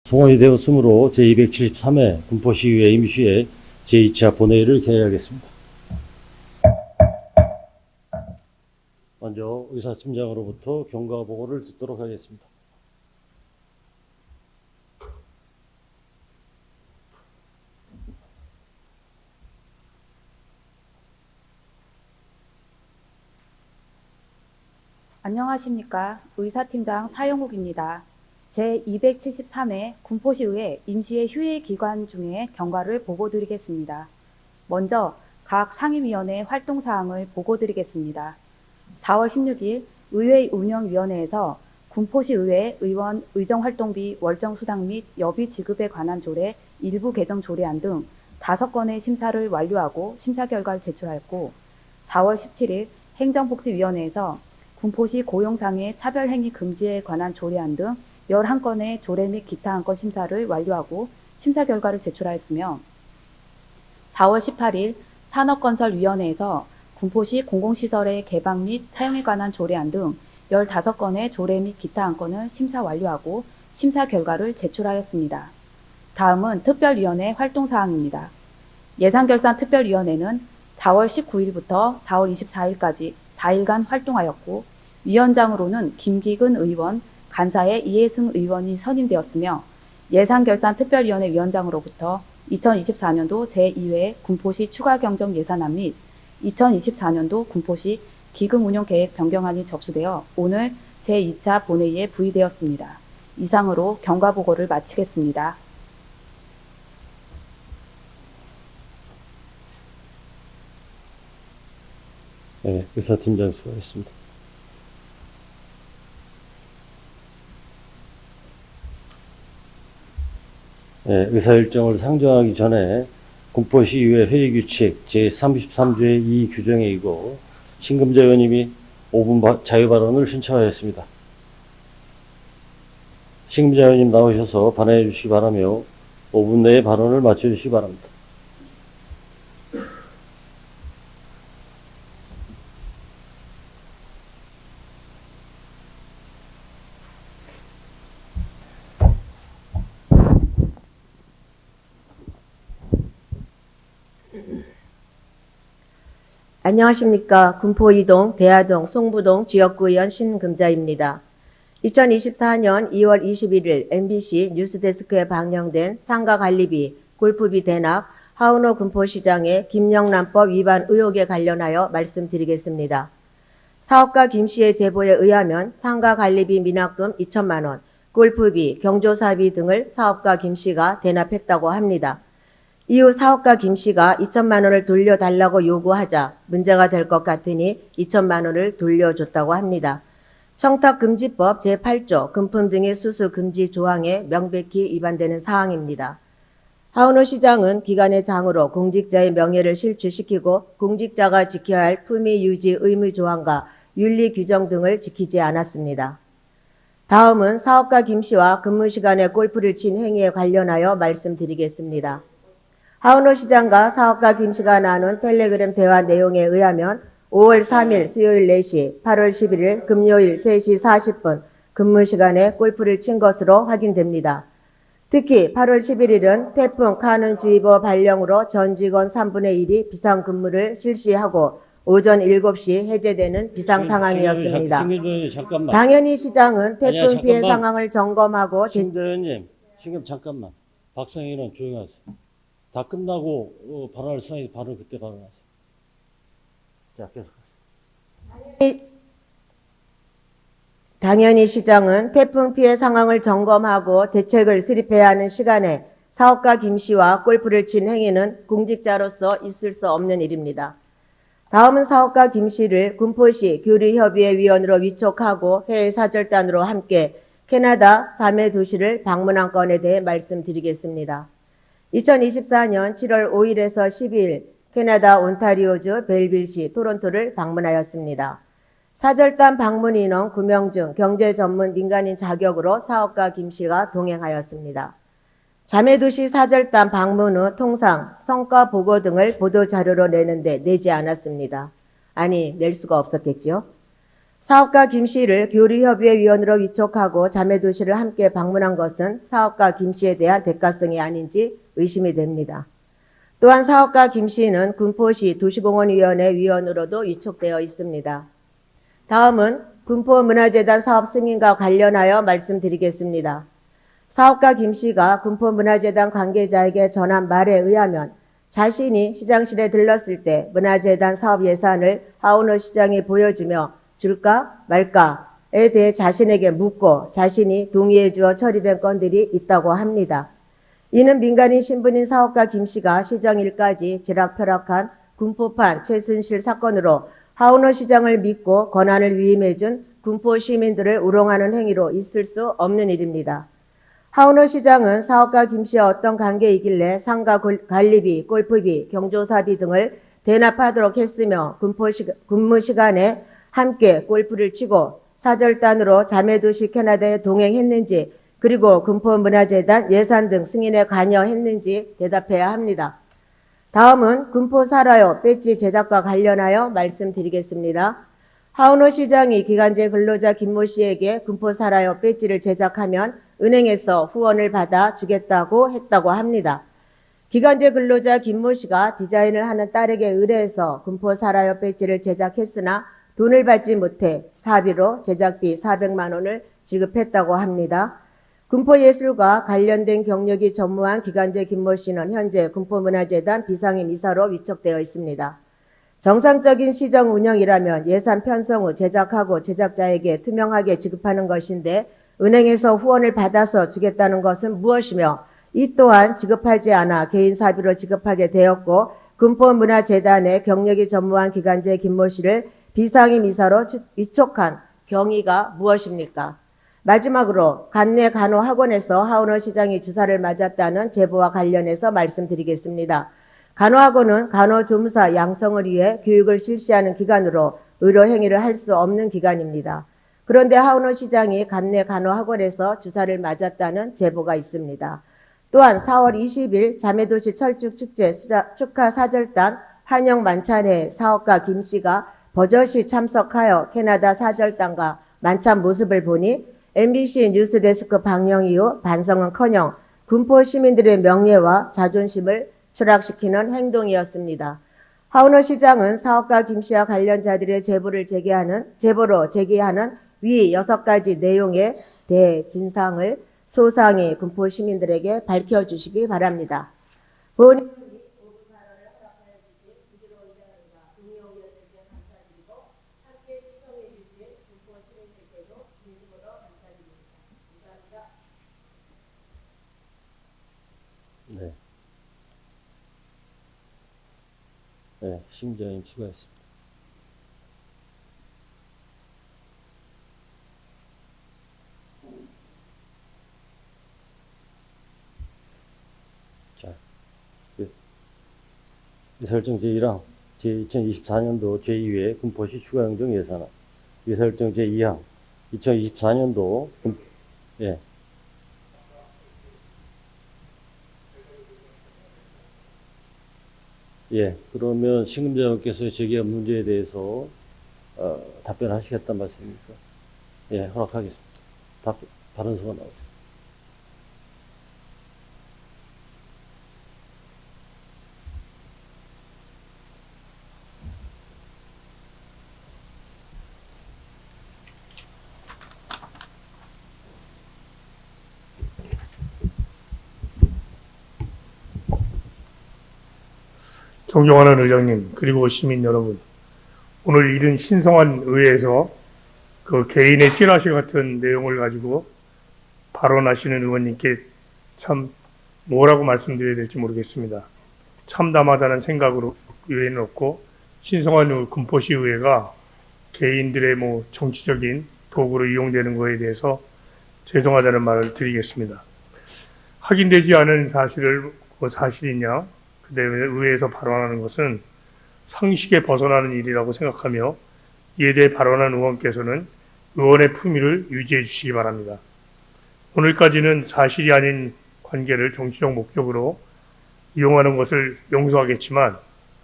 송원이 되었으므로 제273회 군포시의회 임시회 제2차 본회의를 개회하겠습니다. 먼저 의사팀장으로부터 경과 보고를 듣도록 하겠습니다. 안녕하십니까. 의사팀장 사영욱입니다. 제273회 군포시의회 임시회 휴회 기간 중에 경과를 보고드리겠습니다. 먼저 각 상임위원회 활동사항을 보고드리겠습니다. 4월 16일 의회 운영위원회에서 군포시의회 의원 의정활동비 월정수당 및 여비 지급에 관한 조례 일부 개정 조례안 등 5건의 심사를 완료하고 심사 결과를 제출하였고, 4월 17일 행정복지위원회에서 군포시 고용상해 차별행위 금지에 관한 조례안 등 11건의 조례 및 기타 안건 심사를 완료하고 심사 결과를 제출하였으며, 4월 18일 산업건설위원회에서 군포시 공공시설의 개방 및 사용에 관한 조례안 등 15건의 조례 및 기타 안건을 심사 완료하고 심사 결과를 제출하였습니다. 다음은 특별위원회 활동사항입니다. 예산결산특별위원회는 4월 19일부터 4월 24일까지 4일간 활동하였고, 위원장으로는 김기근 의원, 간사의 이해승 의원이 선임되었으며, 예산결산특별위원회 위원장으로부터 2024년도 제2회 군포시 추가경정 예산안 및 2024년도 군포시 기금운용계획 변경안이 접수되어 오늘 제2차 본회의에 부의되었습니다. 이상으로 경과보고를 마치겠습니다. 네, 의사팀장 수고하셨습니다. 네, 의사일정을 상정하기 전에 군포시의회 회의규칙 제33조의 2 규정에 의거 신금자 의원님이 5분 자유발언을 신청하였습니다. 신금자 의원님 나오셔서 발언해 주시기 바라며 5분 내에 발언을 마쳐주시기 바랍니다. 안녕하십니까. 군포이동, 대하동, 송부동 지역구의원 신금자입니다. 2024년 2월 21일 MBC 뉴스데스크에 방영된 상가관리비, 골프비 대납, 하은호 군포시장의 김영란법 위반 의혹에 관련하여 말씀드리겠습니다. 사업가 김씨의 제보에 의하면 상가관리비 미납금 2천만 원, 골프비, 경조사비 등을 사업가 김씨가 대납했다고 합니다. 이후 사업가 김씨가 2천만 원을 돌려달라고 요구하자 문제가 될 것 같으니 2천만 원을 돌려줬다고 합니다. 청탁금지법 제8조 금품 등의 수수 금지 조항에 명백히 위반되는 사항입니다. 하은호 시장은 기관의 장으로 공직자의 명예를 실추시키고 공직자가 지켜야 할 품위 유지 의무 조항과 윤리 규정 등을 지키지 않았습니다. 다음은 사업가 김씨와 근무 시간에 골프를 친 행위에 관련하여 말씀드리겠습니다. 하은호 시장과 사업가 김씨가 나눈 텔레그램 대화 내용에 의하면 5월 3일 수요일 4시, 8월 11일 금요일 3시 40분 근무 시간에 골프를 친 것으로 확인됩니다. 특히 8월 11일은 태풍 카눈주의보 발령으로 전 직원 3분의 1이 비상근무를 실시하고 오전 7시 해제되는 비상 상황이었습니다. 잠깐만. 당연히 시장은 태풍 아니야, 피해 상황을 점검하고 신대원님, 지금 잠깐만. 박상희는 조용히 하세요. 다 끝나고 발언할 사이 바로 그때 발언하세요. 자, 계속. 당연히 시장은 태풍 피해 상황을 점검하고 대책을 수립해야 하는 시간에 사업가 김씨와 골프를 친 행위는 공직자로서 있을 수 없는 일입니다. 다음은 사업가 김씨를 군포시 교류협의회 위원으로 위촉하고 해외 사절단으로 함께 캐나다 자매 도시를 방문한 건에 대해 말씀드리겠습니다. 2024년 7월 5일에서 12일 캐나다 온타리오주 벨빌시 토론토를 방문하였습니다. 사절단 방문 인원 9명 중 경제 전문 민간인 자격으로 사업가 김씨가 동행하였습니다. 자매도시 사절단 방문 후 통상 성과 보고 등을 보도자료로 내는데 내지 않았습니다. 아니, 낼 수가 없었겠죠. 사업가 김 씨를 교류협의회 위원으로 위촉하고 자매도시를 함께 방문한 것은 사업가 김 씨에 대한 대가성이 아닌지 의심이 됩니다. 또한 사업가 김 씨는 군포시 도시공원위원회 위원으로도 위촉되어 있습니다. 다음은 군포문화재단 사업 승인과 관련하여 말씀드리겠습니다. 사업가 김 씨가 군포문화재단 관계자에게 전한 말에 의하면 자신이 시장실에 들렀을 때 문화재단 사업 예산을 하은호 시장이 보여주며 줄까 말까에 대해 자신에게 묻고 자신이 동의해 주어 처리된 건들이 있다고 합니다. 이는 민간인 신분인 사업가 김 씨가 시정 일까지 지락펴락한 군포판 최순실 사건으로 하은호 시장을 믿고 권한을 위임해준 군포 시민들을 우롱하는 행위로 있을 수 없는 일입니다. 하은호 시장은 사업가 김 씨와 어떤 관계이길래 상가 관리비, 골프비, 경조사비 등을 대납하도록 했으며 근무 시간에 함께 골프를 치고 사절단으로 자매도시 캐나다에 동행했는지 그리고 군포문화재단 예산 등 승인에 관여했는지 대답해야 합니다. 다음은 군포 살아요 배지 제작과 관련하여 말씀드리겠습니다. 하은호 시장이 기간제 근로자 김모 씨에게 군포 살아요 배지를 제작하면 은행에서 후원을 받아 주겠다고 했다고 합니다. 기간제 근로자 김모 씨가 디자인을 하는 딸에게 의뢰해서 군포 살아요 배지를 제작했으나 돈을 받지 못해 사비로 제작비 400만 원을 지급했다고 합니다. 군포예술과 관련된 경력이 전무한 기간제 김모 씨는 현재 군포문화재단 비상임 이사로 위촉되어 있습니다. 정상적인 시정 운영이라면 예산 편성 후 제작하고 제작자에게 투명하게 지급하는 것인데 은행에서 후원을 받아서 주겠다는 것은 무엇이며 이 또한 지급하지 않아 개인 사비로 지급하게 되었고 군포문화재단의 경력이 전무한 기간제 김모 씨를 비상임 이사로 위촉한 경위가 무엇입니까? 마지막으로 관내 간호학원에서 하은호 시장이 주사를 맞았다는 제보와 관련해서 말씀드리겠습니다. 간호학원은 간호조무사 양성을 위해 교육을 실시하는 기관으로 의료행위를 할 수 없는 기관입니다. 그런데 하은호 시장이 관내 간호학원에서 주사를 맞았다는 제보가 있습니다. 또한 4월 20일 자매도시 철쭉축제 축하 사절단 환영 만찬에 사업가 김 씨가 버젓이 참석하여 캐나다 사절단과 만찬 모습을 보니 MBC 뉴스데스크 방영 이후 반성은커녕 군포 시민들의 명예와 자존심을 추락시키는 행동이었습니다. 하은호 시장은 사업가 김 씨와 관련자들의 제보로 제기하는 위 6가지 내용의 대진상을 소상히 군포 시민들에게 밝혀주시기 바랍니다. 본인 네. 네, 심정인 추가했습니다. 자, 의사일정 제1항, 제2024년도 제2회 군포시 추가행정 예산안, 의사일정 제2항, 2024년도 예. 예, 그러면 신금자님께서 제기한 문제에 대해서 답변하시겠다는 말씀입니까? 예, 허락하겠습니다. 발언서가 나오죠. 존경하는 의장님, 그리고 시민 여러분, 오늘 이른 신성한 의회에서 그 개인의 찌라시 같은 내용을 가지고 발언하시는 의원님께 참 뭐라고 말씀드려야 될지 모르겠습니다. 참담하다는 생각으로 의회는 없고, 신성한 군포시 의회가 개인들의 정치적인 도구로 이용되는 것에 대해서 죄송하다는 말을 드리겠습니다. 확인되지 않은 사실을 사실이냐, 그 다음에 의회에서 발언하는 것은 상식에 벗어나는 일이라고 생각하며 이에 대해 발언한 의원께서는 의원의 품위를 유지해 주시기 바랍니다. 오늘까지는 사실이 아닌 관계를 정치적 목적으로 이용하는 것을 용서하겠지만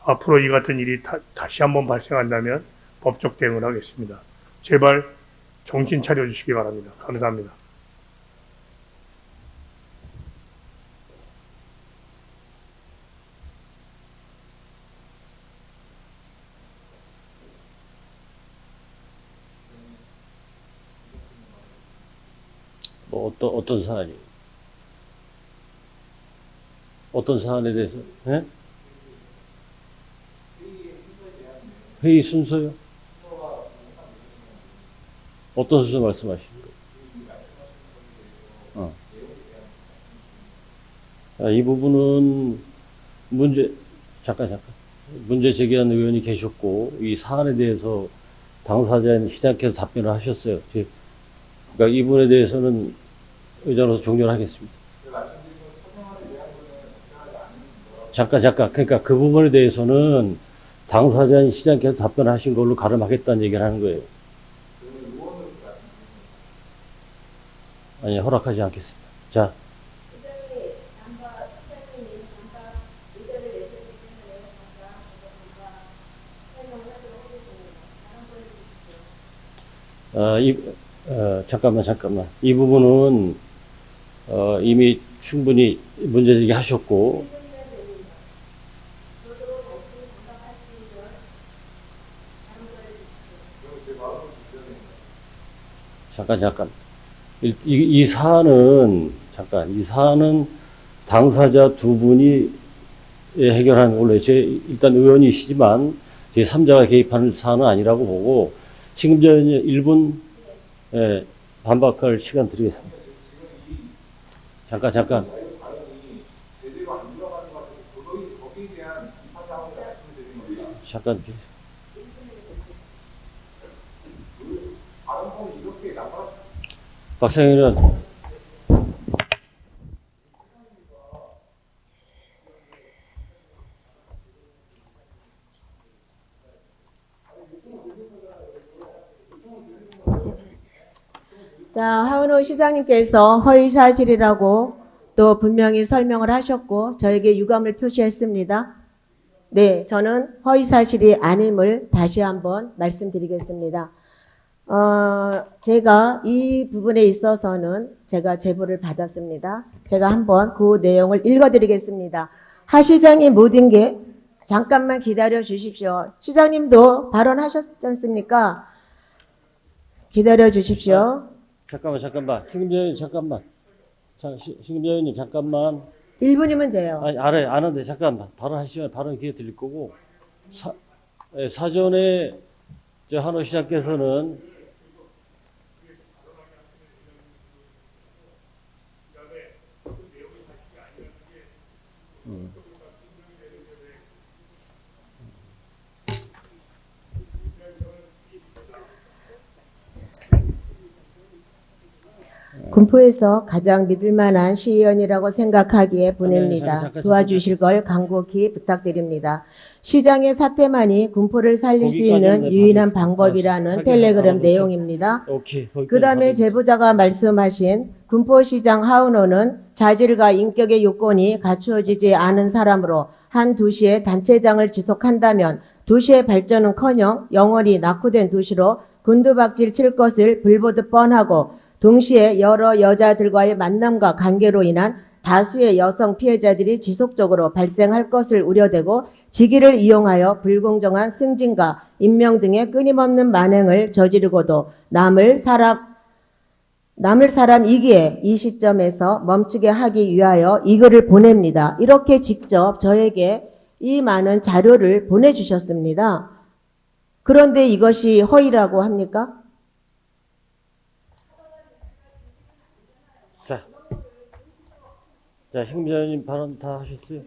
앞으로 이 같은 일이 다시 한번 발생한다면 법적 대응을 하겠습니다. 제발 정신 차려주시기 바랍니다. 감사합니다. 뭐 어떤 사안이? 어떤 사안에 대해서? 예? 회의 순서요? 어떤 순서 말씀하시는 거예요? 이 부분은 잠깐. 문제 제기한 의원이 계셨고, 이 사안에 대해서 당사자인 시장께서 답변을 하셨어요. 그러니까 이 부분에 대해서는 의장으로서 종료를 하겠습니다. 잠깐. 그러니까 그 부분에 대해서는 당사자인 시장께서 답변을 하신 걸로 가름하겠다는 얘기를 하는 거예요. 아니, 허락하지 않겠습니다. 자. 잠깐만. 이 부분은, 이미 충분히 문제 제기하셨고, 잠깐. 이 사안은 당사자 두 분이 해결하는 걸로, 일단 의원이시지만, 제3자가 개입하는 사안은 아니라고 보고, 지금 저 1분, 반박할 시간 드리겠습니다. 잠깐. 잠깐. 박상현 의원. 자, 하은호 시장님께서 허위사실이라고 또 분명히 설명을 하셨고 저에게 유감을 표시했습니다. 네, 저는 허위사실이 아님을 다시 한번 말씀드리겠습니다. 제가 이 부분에 있어서는 제가 제보를 받았습니다. 제가 한번 그 내용을 읽어드리겠습니다. 하 시장이 모든 게 잠깐만 기다려 주십시오. 시장님도 발언하셨지 않습니까? 기다려 주십시오. 잠깐만. 신금자 의원님, 잠깐만. 신금자 의원님, 잠깐만. 1분이면 돼요. 아니, 알아요. 아는데, 잠깐만. 발언하시면 발언 기회 드릴 거고, 사전에, 한호 시장께서는, 군포에서 가장 믿을 만한 시의원이라고 생각하기에 보냅니다. 잠깐. 도와주실 걸 간곡히 부탁드립니다. 시장의 사태만이 군포를 살릴 수 거기까지는 있는 유일한 받아보죠. 방법이라는 알았어. 텔레그램 하게 내용입니다. 오케이. 그 다음에 제보자가 말씀하신 군포시장 하은호는 자질과 인격의 요건이 갖추어지지 않은 사람으로 한 도시의 단체장을 지속한다면 도시의 발전은커녕 영원히 낙후된 도시로 곤두박질 칠 것을 불보듯 뻔하고 동시에 여러 여자들과의 만남과 관계로 인한 다수의 여성 피해자들이 지속적으로 발생할 것을 우려되고 직위를 이용하여 불공정한 승진과 임명 등의 끊임없는 만행을 저지르고도 남을 사람이기에 이 시점에서 멈추게 하기 위하여 이 글을 보냅니다. 이렇게 직접 저에게 이 많은 자료를 보내주셨습니다. 그런데 이것이 허위라고 합니까? 자, 신금자 의원님 발언 다 하셨어요?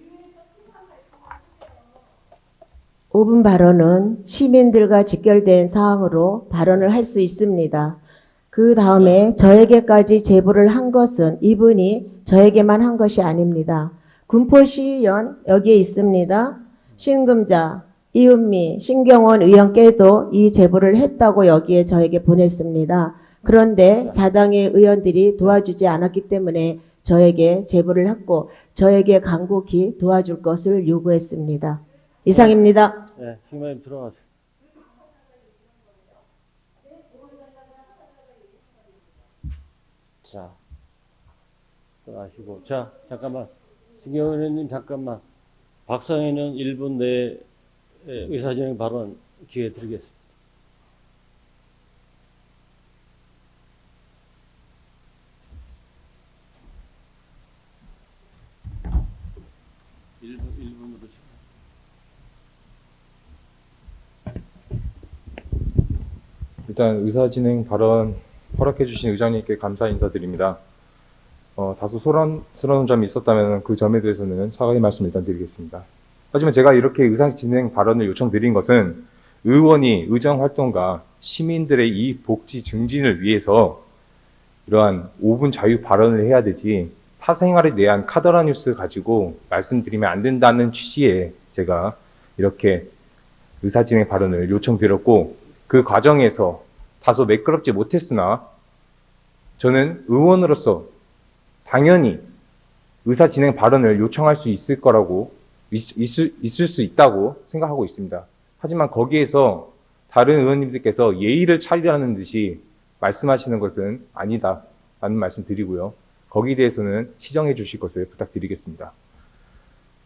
5분 발언은 시민들과 직결된 사항으로 발언을 할 수 있습니다. 그 다음에 저에게까지 제보를 한 것은 이분이 저에게만 한 것이 아닙니다. 군포시의원 여기에 있습니다. 신금자, 이은미, 신경원 의원께도 이 제보를 했다고 여기에 저에게 보냈습니다. 그런데 자당의 의원들이 도와주지 않았기 때문에 저에게 제보를 했고 저에게 간곡히 도와줄 것을 요구했습니다. 이상입니다. 네, 신금자 의원님 들어가세요. 자, 떠나시고. 자, 잠깐만. 신경원 의원님, 잠깐만. 박상현은 1분 내에 의사진행 발언 기회 드리겠습니다. 1분으로. 일단 의사진행 발언 허락해주신 의장님께 감사 인사드립니다. 다소 소란스러운 점이 있었다면 그 점에 대해서는 사과의 말씀 일단 드리겠습니다. 하지만 제가 이렇게 의사진행 발언을 요청드린 것은 의원이 의정활동가 시민들의 이익 복지 증진을 위해서 이러한 5분 자유 발언을 해야 되지 사생활에 대한 카더라 뉴스 가지고 말씀드리면 안 된다는 취지에 제가 이렇게 의사진행 발언을 요청드렸고, 그 과정에서 다소 매끄럽지 못했으나 저는 의원으로서 당연히 의사진행 발언을 요청할 수 있을 거라고 있을 수 있다고 생각하고 있습니다. 하지만 거기에서 다른 의원님들께서 예의를 차리라는 듯이 말씀하시는 것은 아니다 라는 말씀 드리고요. 거기에 대해서는 시정해 주실 것을 부탁드리겠습니다.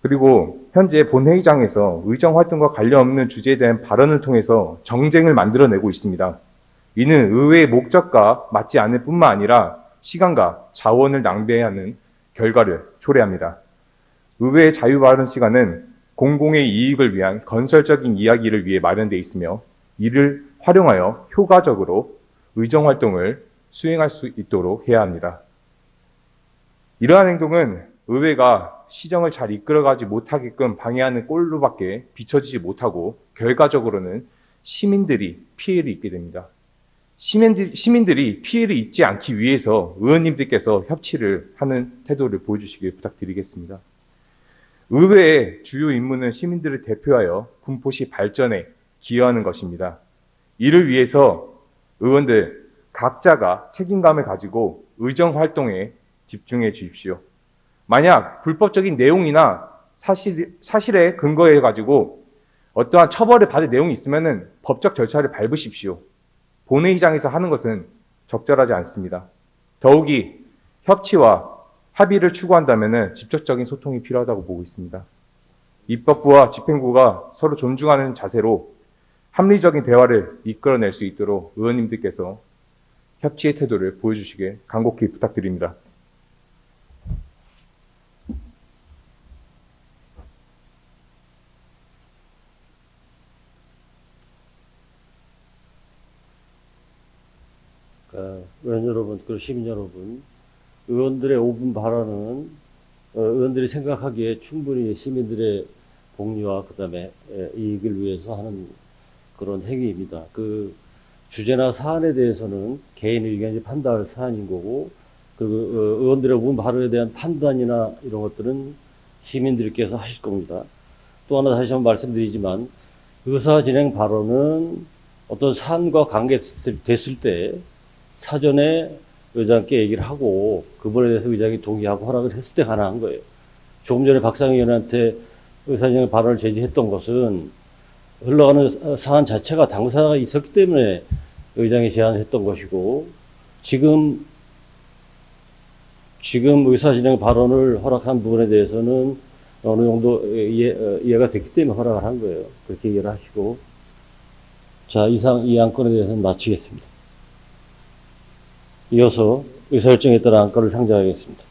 그리고 현재 본회의장에서 의정활동과 관련 없는 주제에 대한 발언을 통해서 정쟁을 만들어내고 있습니다. 이는 의회의 목적과 맞지 않을 뿐만 아니라 시간과 자원을 낭비하는 결과를 초래합니다. 의회의 자유발언 시간은 공공의 이익을 위한 건설적인 이야기를 위해 마련되어 있으며 이를 활용하여 효과적으로 의정활동을 수행할 수 있도록 해야 합니다. 이러한 행동은 의회가 시정을 잘 이끌어가지 못하게끔 방해하는 꼴로밖에 비춰지지 못하고 결과적으로는 시민들이 피해를 입게 됩니다. 시민들이 피해를 입지 않기 위해서 의원님들께서 협치를 하는 태도를 보여주시길 부탁드리겠습니다. 의회의 주요 임무는 시민들을 대표하여 군포시 발전에 기여하는 것입니다. 이를 위해서 의원들 각자가 책임감을 가지고 의정활동에 집중해 주십시오. 만약 불법적인 내용이나 사실에 근거해 가지고 어떠한 처벌을 받을 내용이 있으면은 법적 절차를 밟으십시오. 본회의장에서 하는 것은 적절하지 않습니다. 더욱이 협치와 합의를 추구한다면은 직접적인 소통이 필요하다고 보고 있습니다. 입법부와 집행부가 서로 존중하는 자세로 합리적인 대화를 이끌어낼 수 있도록 의원님들께서 협치의 태도를 보여주시길 간곡히 부탁드립니다. 의원 여러분, 그리고 시민 여러분, 의원들의 5분 발언은 의원들이 생각하기에 충분히 시민들의 복리와 그다음에 이익을 위해서 하는 그런 행위입니다. 그 주제나 사안에 대해서는 개인 의견이 판단할 사안인 거고, 그리고 의원들의 5분 발언에 대한 판단이나 이런 것들은 시민들께서 하실 겁니다. 또 하나 다시 한번 말씀드리지만 의사진행 발언은 어떤 사안과 관계됐을 때 사전에 의장께 얘기를 하고 그분에 대해서 의장이 동의하고 허락을 했을 때 가능한 거예요. 조금 전에 박상희 의원한테 의사진행 발언을 제지했던 것은 흘러가는 사안 자체가 당사자가 있었기 때문에 의장이 제안을 했던 것이고, 지금 의사진행 발언을 허락한 부분에 대해서는 어느 정도 이해가 됐기 때문에 허락을 한 거예요. 그렇게 이해를 하시고. 자, 이상 이 안건에 대해서는 마치겠습니다. 이어서 의사일정에 따라 안건을 상정하겠습니다.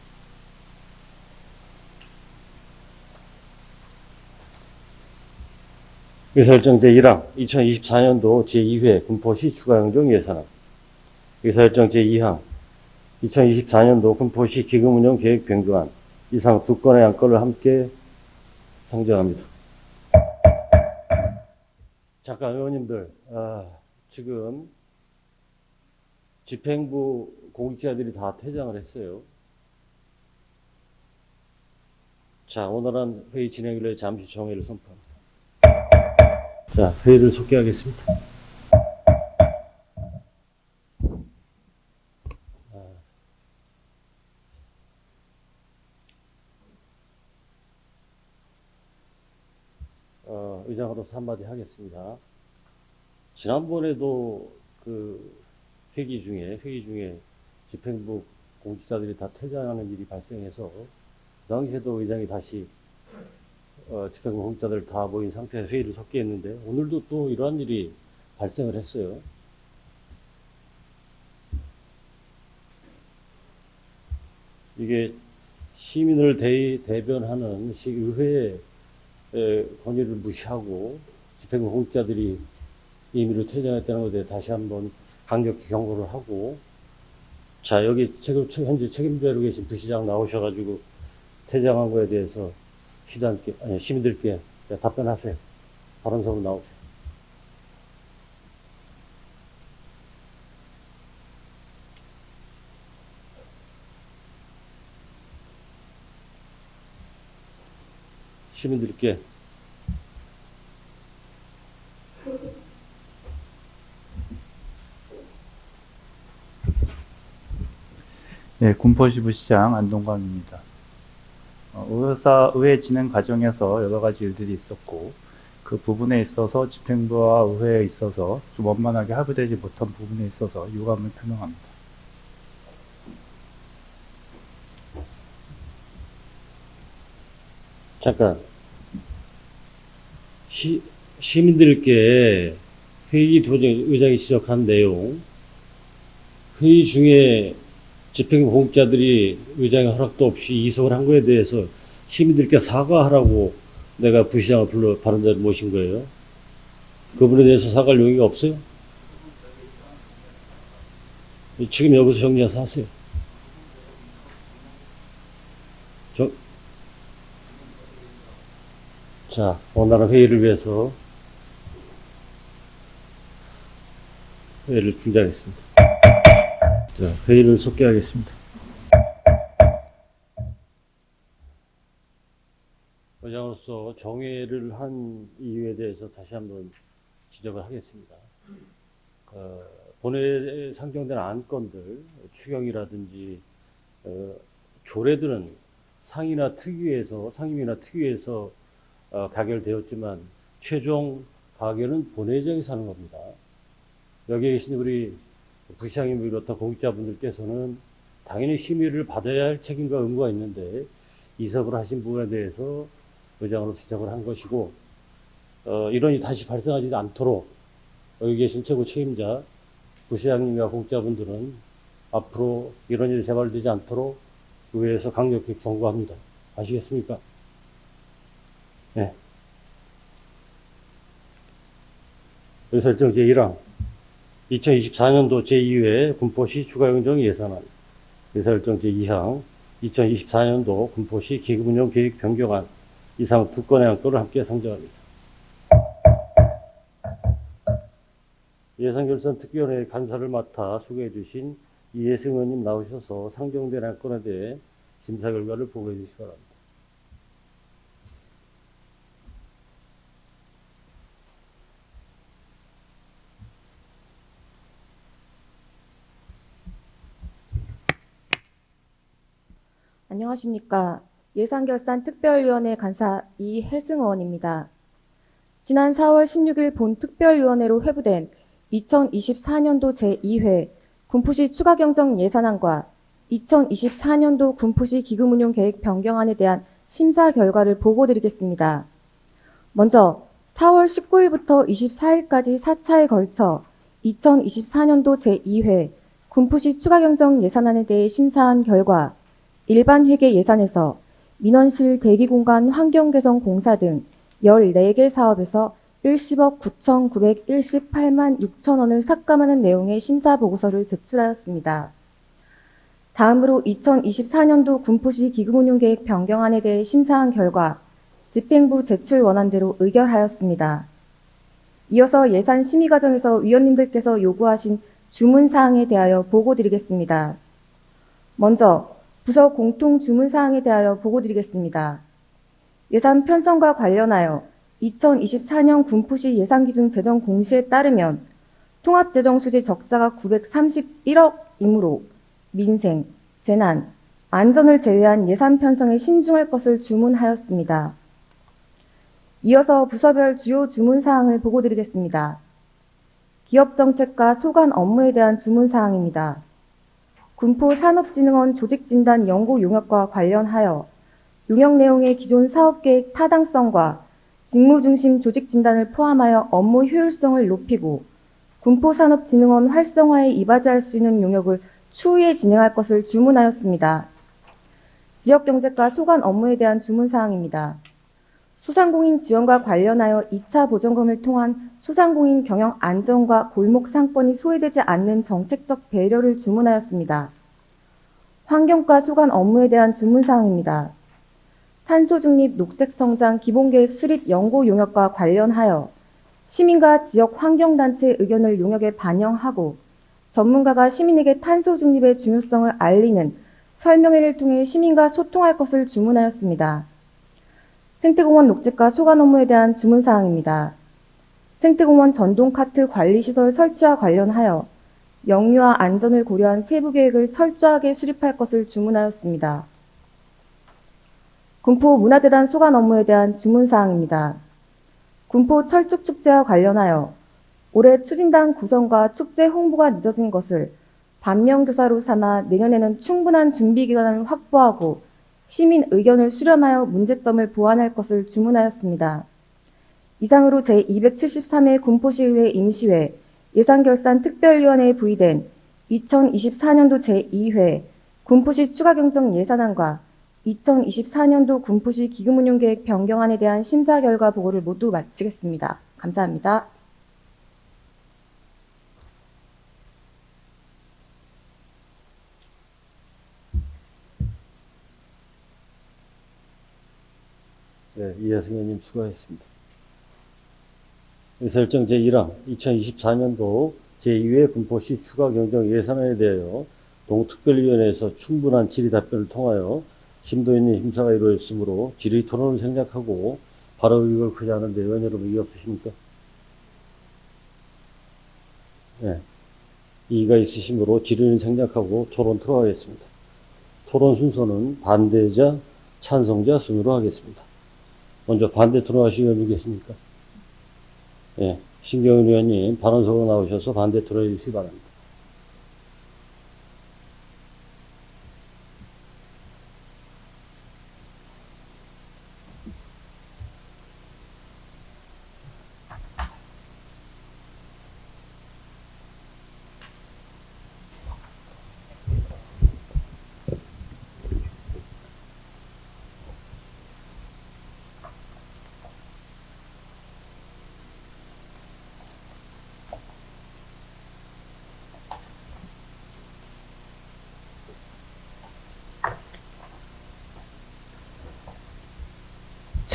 의사일정 제1항 2024년도 제2회 군포시 추가행정 예산안. 의사일정 제2항 2024년도 군포시 기금운영 계획 변경안. 이상 두 건의 안건을 함께 상정합니다. 잠깐 의원님들, 지금 집행부 공직자들이 다 퇴장을 했어요. 자, 오늘은 회의 진행일에 잠시 정회를 선포합니다. 자, 회의를 속개하겠습니다. 의장으로서 한마디 하겠습니다. 지난번에도 그 회의 중에 집행부 공직자들이 다 퇴장하는 일이 발생해서 그 당시에도 의장이 다시 집행부 공직자들 다 모인 상태에서 회의를 섞게 했는데 오늘도 또 이러한 일이 발생을 했어요. 이게 시민을 대변하는 의회의 권위를 무시하고 집행부 공직자들이 임의로 퇴장했다는 것에 대해 다시 한번 강력히 경고를 하고, 자, 여기 현재 책임자로 계신 부시장 나오셔가지고 퇴장한 거에 대해서 시민들께 답변하세요. 발언석으로 나오세요. 시민들께 네, 군포시 부시장 안동광입니다. 의회 진행 과정에서 여러 가지 일들이 있었고 그 부분에 있어서 집행부와 의회에 있어서 좀 원만하게 합의되지 못한 부분에 있어서 유감을 표명합니다. 잠깐 시민들께 회의 도중 의장이 지적한 내용, 회의 중에 집행부 공직자들이 의장의 허락도 없이 이석을 한 거에 대해서 시민들께 사과하라고 내가 부시장을 불러 발언자를 모신 거예요. 그분에 대해서 사과할 용의가 없어요? 지금 여기서 정리해서 하세요. 자, 원활한 회의를 위해서 회의를 중지하겠습니다. 자, 회의를 속개하겠습니다. 의장으로서 정회를 한 이유에 대해서 다시 한번 지적을 하겠습니다. 본회에 상정된 안건들, 추경이라든지 조례들은 상임위나 특위에서 가결되었지만 최종 가결은 본회의장에서 하는 겁니다. 여기에 계신 우리 부시장님 비롯한 공직자분들께서는 당연히 심의를 받아야 할 책임과 의무가 있는데 이석을 하신 부분에 대해서 의장으로 지적을 한 것이고, 이런 일이 다시 발생하지 않도록 여기 계신 최고 책임자 부시장님과 공직자분들은 앞으로 이런 일이 재발되지 않도록 의회에서 강력히 경고합니다. 아시겠습니까? 네. 의설정 제1항 2024년도 제2회 군포시 추가경정 예산안, 의사일정 제2항 2024년도 군포시 기금운용 계획 변경안, 이상 두 건의 안건을 함께 상정합니다. 예산결산특위원회 간사를 맡아 수고해 주신 이혜승 의원님 나오셔서 상정된 안건에 대해 심사 결과를 보고해 주시기 바랍니다. 안녕하십니까. 예산결산특별위원회 간사 이혜승 의원입니다. 지난 4월 16일 본 특별위원회로 회부된 2024년도 제2회 군포시 추가경정 예산안과 2024년도 군포시 기금운용계획 변경안에 대한 심사 결과를 보고드리겠습니다. 먼저 4월 19일부터 24일까지 4차에 걸쳐 2024년도 제2회 군포시 추가경정 예산안에 대해 심사한 결과 일반 회계 예산에서 민원실 대기공간 환경개선 공사 등 14개 사업에서 일십억 9,918만 6천 원을 삭감하는 내용의 심사보고서를 제출하였습니다. 다음으로 2024년도 군포시 기금운용계획 변경안에 대해 심사한 결과 집행부 제출 원안대로 의결하였습니다. 이어서 예산 심의 과정에서 위원님들께서 요구하신 주문사항에 대하여 보고드리겠습니다. 먼저 부서 공통 주문사항에 대하여 보고드리겠습니다. 예산 편성과 관련하여 2024년 군포시 예산기준 재정 공시에 따르면 통합재정 수지 적자가 931억이므로 민생, 재난, 안전을 제외한 예산 편성에 신중할 것을 주문하였습니다. 이어서 부서별 주요 주문사항을 보고드리겠습니다. 기업정책과 소관 업무에 대한 주문사항입니다. 군포산업진흥원 조직진단 연구 용역과 관련하여 용역 내용의 기존 사업계획 타당성과 직무중심 조직진단을 포함하여 업무 효율성을 높이고 군포산업진흥원 활성화에 이바지할 수 있는 용역을 추후에 진행할 것을 주문하였습니다. 지역경제과 소관 업무에 대한 주문사항입니다. 소상공인 지원과 관련하여 2차 보전금을 통한 소상공인 경영 안정과 골목 상권이 소외되지 않는 정책적 배려를 주문하였습니다. 환경과 소관 업무에 대한 주문사항입니다. 탄소중립 녹색성장 기본계획 수립 연구 용역과 관련하여 시민과 지역 환경단체의 의견을 용역에 반영하고 전문가가 시민에게 탄소중립의 중요성을 알리는 설명회를 통해 시민과 소통할 것을 주문하였습니다. 생태공원 녹지과 소관 업무에 대한 주문사항입니다. 생태공원 전동카트 관리시설 설치와 관련하여 영유아 안전을 고려한 세부 계획을 철저하게 수립할 것을 주문하였습니다. 군포 문화재단 소관 업무에 대한 주문사항입니다. 군포 철쭉축제와 관련하여 올해 추진단 구성과 축제 홍보가 늦어진 것을 반면교사로 삼아 내년에는 충분한 준비 기간을 확보하고 시민 의견을 수렴하여 문제점을 보완할 것을 주문하였습니다. 이상으로 제273회 군포시의회 임시회 예산결산 특별위원회에 부의된 2024년도 제2회 군포시 추가경정 예산안과 2024년도 군포시 기금운용계획 변경안에 대한 심사 결과 보고를 모두 마치겠습니다. 감사합니다. 네, 이하승 의원님 수고하셨습니다. 의사일정 제1항 2024년도 제2회 군포시 추가 경정 예산안에 대하여 동특별위원회에서 충분한 질의 답변을 통하여 심도 있는 심사가 이루어졌으므로 질의 토론을 생략하고 바로 이걸 크지 않은데 의원 여러분 이의 없으십니까? 네. 이의가 있으시므로 질의는 생략하고 토론 들어가겠습니다. 토론 순서는 반대자, 찬성자 순으로 하겠습니다. 먼저 반대 토론하실 의원님 계십니까? 예, 신경훈 의원님 발언석으로 나오셔서 반대 토론해 주시기 바랍니다.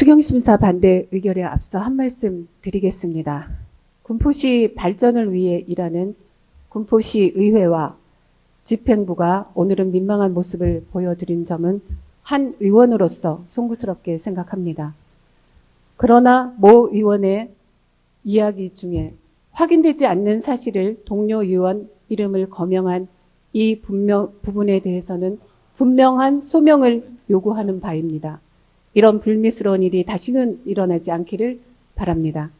추경심사 반대 의결에 앞서 한 말씀 드리겠습니다. 군포시 발전을 위해 일하는 군포시 의회와 집행부가 오늘은 민망한 모습을 보여드린 점은 한 의원으로서 송구스럽게 생각합니다. 그러나 모 의원의 이야기 중에 확인되지 않는 사실을 동료 의원 이름을 거명한 이 부분에 대해서는 분명한 소명을 요구하는 바입니다. 이런 불미스러운 일이 다시는 일어나지 않기를 바랍니다.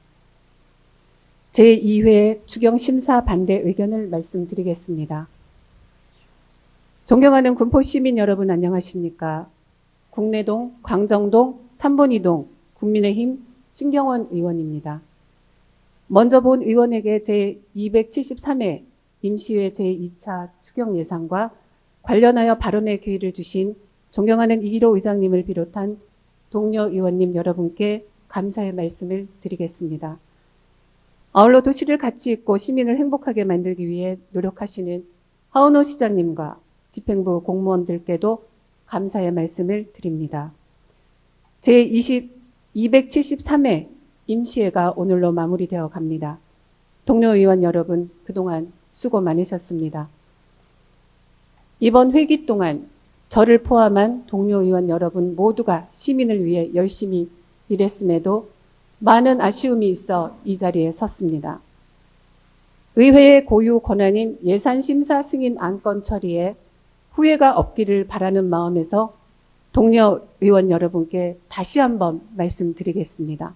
제2회 추경심사 반대 의견을 말씀드리겠습니다. 존경하는 군포 시민 여러분 안녕하십니까? 국내동, 광정동, 삼본이동 국민의힘 신경원 의원입니다. 먼저 본 의원에게 제273회 임시회 제2차 추경 예산과 관련하여 발언의 기회를 주신 존경하는 이기로 의장님을 비롯한 동료 의원님 여러분께 감사의 말씀을 드리겠습니다. 아울러 도시를 가치 있고 시민을 행복하게 만들기 위해 노력하시는 하은호 시장님과 집행부 공무원들께도 감사의 말씀을 드립니다. 제273회 임시회가 오늘로 마무리되어 갑니다. 동료 의원 여러분 그동안 수고 많으셨습니다. 이번 회기 동안 저를 포함한 동료 의원 여러분 모두가 시민을 위해 열심히 일했음에도 많은 아쉬움이 있어 이 자리에 섰습니다. 의회의 고유 권한인 예산심사 승인 안건 처리에 후회가 없기를 바라는 마음에서 동료 의원 여러분께 다시 한번 말씀드리겠습니다.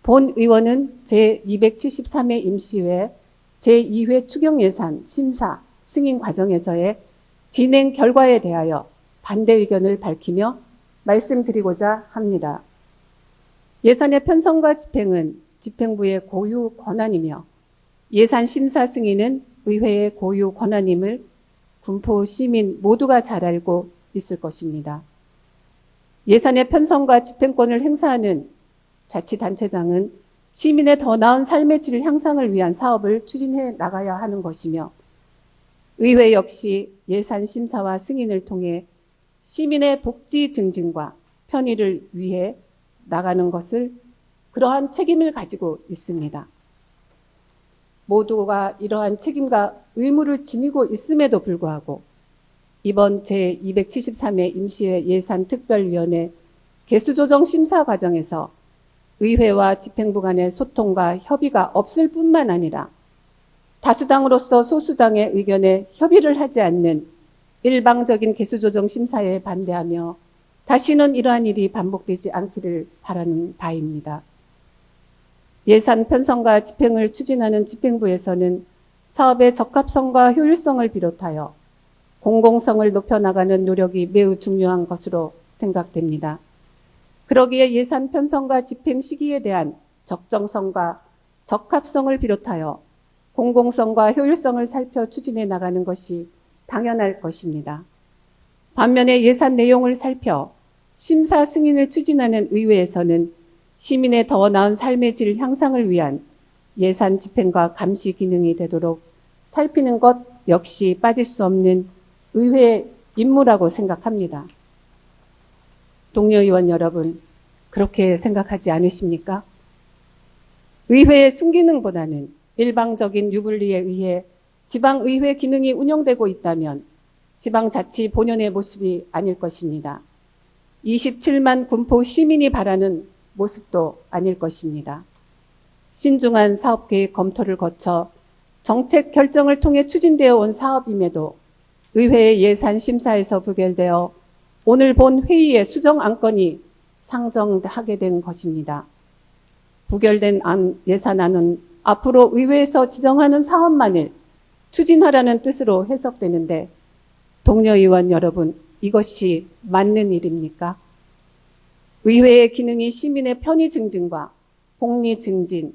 본 의원은 제273회 임시회 제2회 추경예산 심사 승인 과정에서의 진행 결과에 대하여 반대 의견을 밝히며 말씀드리고자 합니다. 예산의 편성과 집행은 집행부의 고유 권한이며 예산 심사 승인은 의회의 고유 권한임을 군포 시민 모두가 잘 알고 있을 것입니다. 예산의 편성과 집행권을 행사하는 자치단체장은 시민의 더 나은 삶의 질 향상을 위한 사업을 추진해 나가야 하는 것이며 의회 역시 예산 심사와 승인을 통해 시민의 복지 증진과 편의를 위해 나가는 것을 그러한 책임을 가지고 있습니다. 모두가 이러한 책임과 의무를 지니고 있음에도 불구하고 이번 제273회 임시회 예산특별위원회 개수조정 심사 과정에서 의회와 집행부 간의 소통과 협의가 없을 뿐만 아니라 다수당으로서 소수당의 의견에 협의를 하지 않는 일방적인 개수조정 심사에 반대하며 다시는 이러한 일이 반복되지 않기를 바라는 바입니다. 예산 편성과 집행을 추진하는 집행부에서는 사업의 적합성과 효율성을 비롯하여 공공성을 높여나가는 노력이 매우 중요한 것으로 생각됩니다. 그러기에 예산 편성과 집행 시기에 대한 적정성과 적합성을 비롯하여 공공성과 효율성을 살펴 추진해 나가는 것이 당연할 것입니다. 반면에 예산 내용을 살펴 심사 승인을 추진하는 의회에서는 시민의 더 나은 삶의 질 향상을 위한 예산 집행과 감시 기능이 되도록 살피는 것 역시 빠질 수 없는 의회의 임무라고 생각합니다. 동료 의원 여러분, 그렇게 생각하지 않으십니까? 의회의 순기능보다는 일방적인 유불리에 의해 지방의회 기능이 운영되고 있다면 지방자치 본연의 모습이 아닐 것입니다. 27만 군포 시민이 바라는 모습도 아닐 것입니다. 신중한 사업계획 검토를 거쳐 정책 결정을 통해 추진되어 온 사업임에도 의회의 예산 심사에서 부결되어 오늘 본 회의의 수정 안건이 상정하게 된 것입니다. 부결된 예산안은 앞으로 의회에서 지정하는 사업만을 추진하라는 뜻으로 해석되는데 동료 의원 여러분, 이것이 맞는 일입니까? 의회의 기능이 시민의 편의 증진과 복리 증진,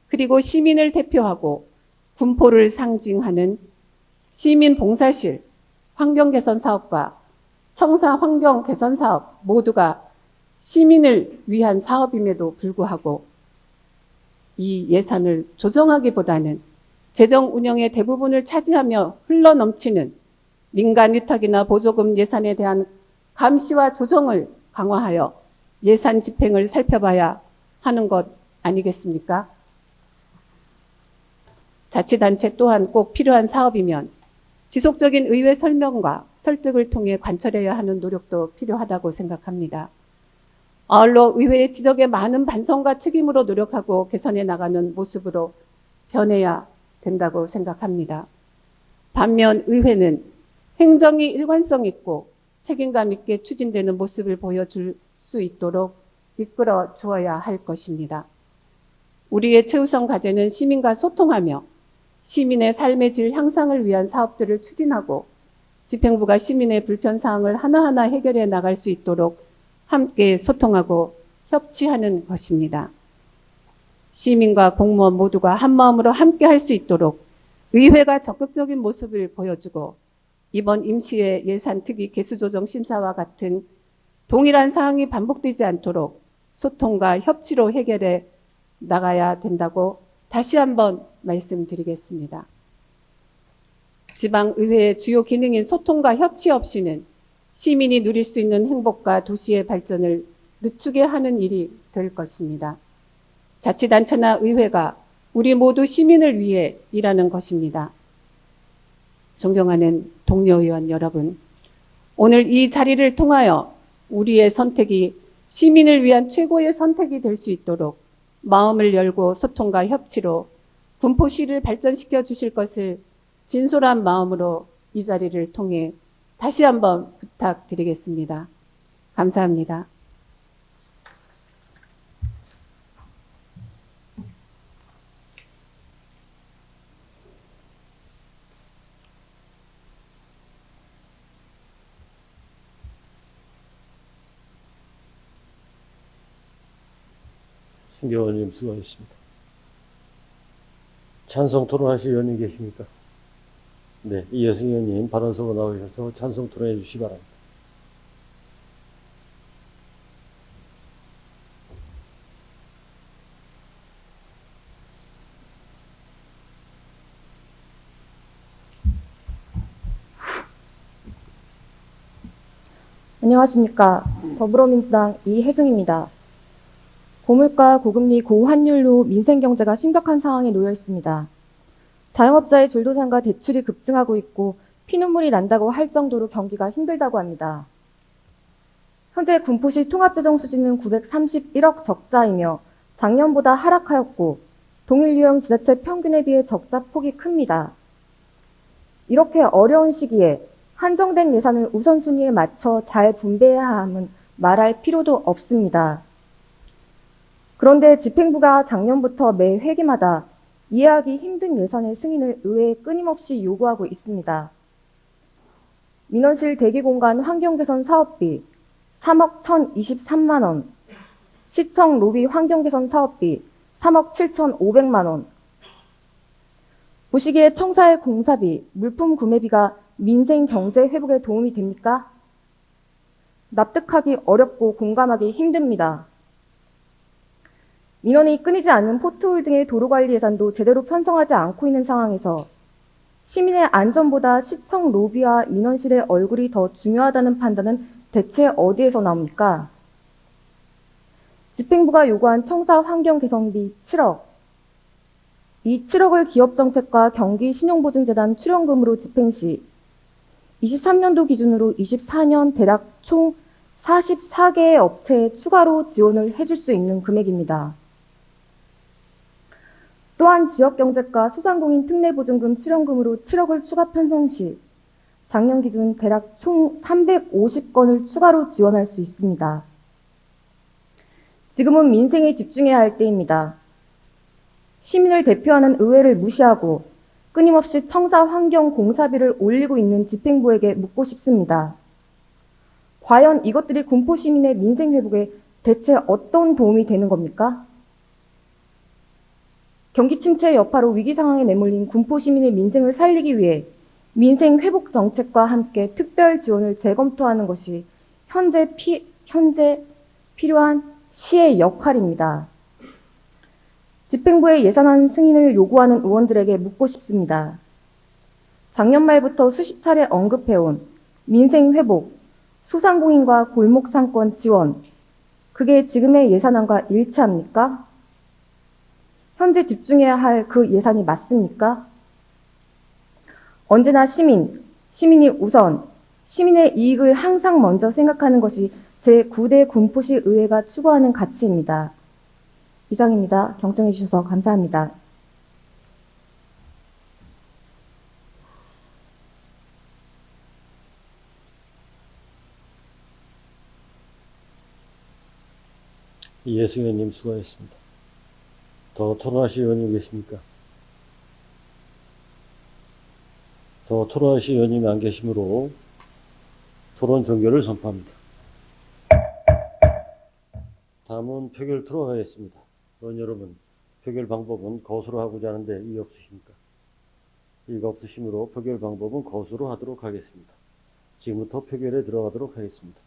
그리고 시민을 대표하고 군포를 상징하는 시민 봉사실, 환경 개선 사업과 청사 환경 개선 사업 모두가 시민을 위한 사업임에도 불구하고 이 예산을 조정하기보다는 재정 운영의 대부분을 차지하며 흘러넘치는 민간 위탁이나 보조금 예산에 대한 감시와 조정을 강화하여 예산 집행을 살펴봐야 하는 것 아니겠습니까? 자치단체 또한 꼭 필요한 사업이면 지속적인 의회 설명과 설득을 통해 관철해야 하는 노력도 필요하다고 생각합니다. 아울러 의회의 지적에 많은 반성과 책임으로 노력하고 개선해 나가는 모습으로 변해야 된다고 생각합니다. 반면 의회는 행정이 일관성 있고 책임감 있게 추진되는 모습을 보여줄 수 있도록 이끌어 주어야 할 것입니다. 우리의 최우선 과제는 시민과 소통하며 시민의 삶의 질 향상을 위한 사업들을 추진하고 집행부가 시민의 불편사항을 하나하나 해결해 나갈 수 있도록 함께 소통하고 협치하는 것입니다. 시민과 공무원 모두가 한마음으로 함께 할 수 있도록 의회가 적극적인 모습을 보여주고 이번 임시회 예산특위 개수조정 심사와 같은 동일한 사항이 반복되지 않도록 소통과 협치로 해결해 나가야 된다고 다시 한번 말씀드리겠습니다. 지방의회의 주요 기능인 소통과 협치 없이는 시민이 누릴 수 있는 행복과 도시의 발전을 늦추게 하는 일이 될 것입니다. 자치단체나 의회가 우리 모두 시민을 위해 일하는 것입니다. 존경하는 동료 의원 여러분, 오늘 이 자리를 통하여 우리의 선택이 시민을 위한 최고의 선택이 될 수 있도록 마음을 열고 소통과 협치로 군포시를 발전시켜 주실 것을 진솔한 마음으로 이 자리를 통해 다시 한번 부탁드리겠습니다. 감사합니다. 신경 의원님 수고하셨습니다. 찬성 토론하실 의원님 계십니까? 네, 이혜승 의원님 발언서로 나오셔서 찬성 토론해 주시기 바랍니다. 안녕하십니까. 더불어민주당 이혜승입니다. 고물가, 고금리, 고환율로 민생경제가 심각한 상황에 놓여 있습니다. 자영업자의 줄도산과 대출이 급증하고 있고 피눈물이 난다고 할 정도로 경기가 힘들다고 합니다. 현재 군포시 통합재정 수지는 931억 적자이며 작년보다 하락하였고 동일 유형 지자체 평균에 비해 적자 폭이 큽니다. 이렇게 어려운 시기에 한정된 예산을 우선순위에 맞춰 잘 분배해야 함은 말할 필요도 없습니다. 그런데 집행부가 작년부터 매 회기마다 이해하기 힘든 예산의 승인을 의회에 끊임없이 요구하고 있습니다. 민원실 대기공간 환경개선 사업비 3억 1,023만 원, 시청 로비 환경개선 사업비 3억 7,500만 원, 보시기에 청사의 공사비, 물품 구매비가 민생 경제 회복에 도움이 됩니까? 납득하기 어렵고 공감하기 힘듭니다. 민원이 끊이지 않는 포트홀 등의 도로관리 예산도 제대로 편성하지 않고 있는 상황에서 시민의 안전보다 시청 로비와 민원실의 얼굴이 더 중요하다는 판단은 대체 어디에서 나옵니까? 집행부가 요구한 청사 환경 개선비 7억, 이 7억을 기업정책과 경기신용보증재단 출연금으로 집행 시 23년도 기준으로 24년 대략 총 44개의 업체에 추가로 지원을 해줄 수 있는 금액입니다. 또한 지역경제과 소상공인 특례보증금 출연금으로 7억을 추가 편성 시 작년 기준 대략 총 350건을 추가로 지원할 수 있습니다. 지금은 민생에 집중해야 할 때입니다. 시민을 대표하는 의회를 무시하고 끊임없이 청사 환경 공사비를 올리고 있는 집행부에게 묻고 싶습니다. 과연 이것들이 군포 시민의 민생 회복에 대체 어떤 도움이 되는 겁니까? 경기 침체의 여파로 위기 상황에 내몰린 군포 시민의 민생을 살리기 위해 민생 회복 정책과 함께 특별 지원을 재검토하는 것이 현재 필요한 시의 역할입니다. 집행부의 예산안 승인을 요구하는 의원들에게 묻고 싶습니다. 작년 말부터 수십 차례 언급해온 민생 회복, 소상공인과 골목 상권 지원, 그게 지금의 예산안과 일치합니까? 현재 집중해야 할 그 예산이 맞습니까? 언제나 시민이 우선, 시민의 이익을 항상 먼저 생각하는 것이 제9대 군포시 의회가 추구하는 가치입니다. 이상입니다. 경청해 주셔서 감사합니다. 이혜승 의원님 수고하셨습니다. 더 토론하실 의원님 계십니까? 더 토론하실 의원님이 안 계시므로 토론 종결을 선포합니다. 다음은 표결 들어가겠습니다. 의원 여러분, 표결 방법은 거수로 하고자 하는데 이의 없으십니까? 이의가 없으시므로 표결 방법은 거수로 하도록 하겠습니다. 지금부터 표결에 들어가도록 하겠습니다.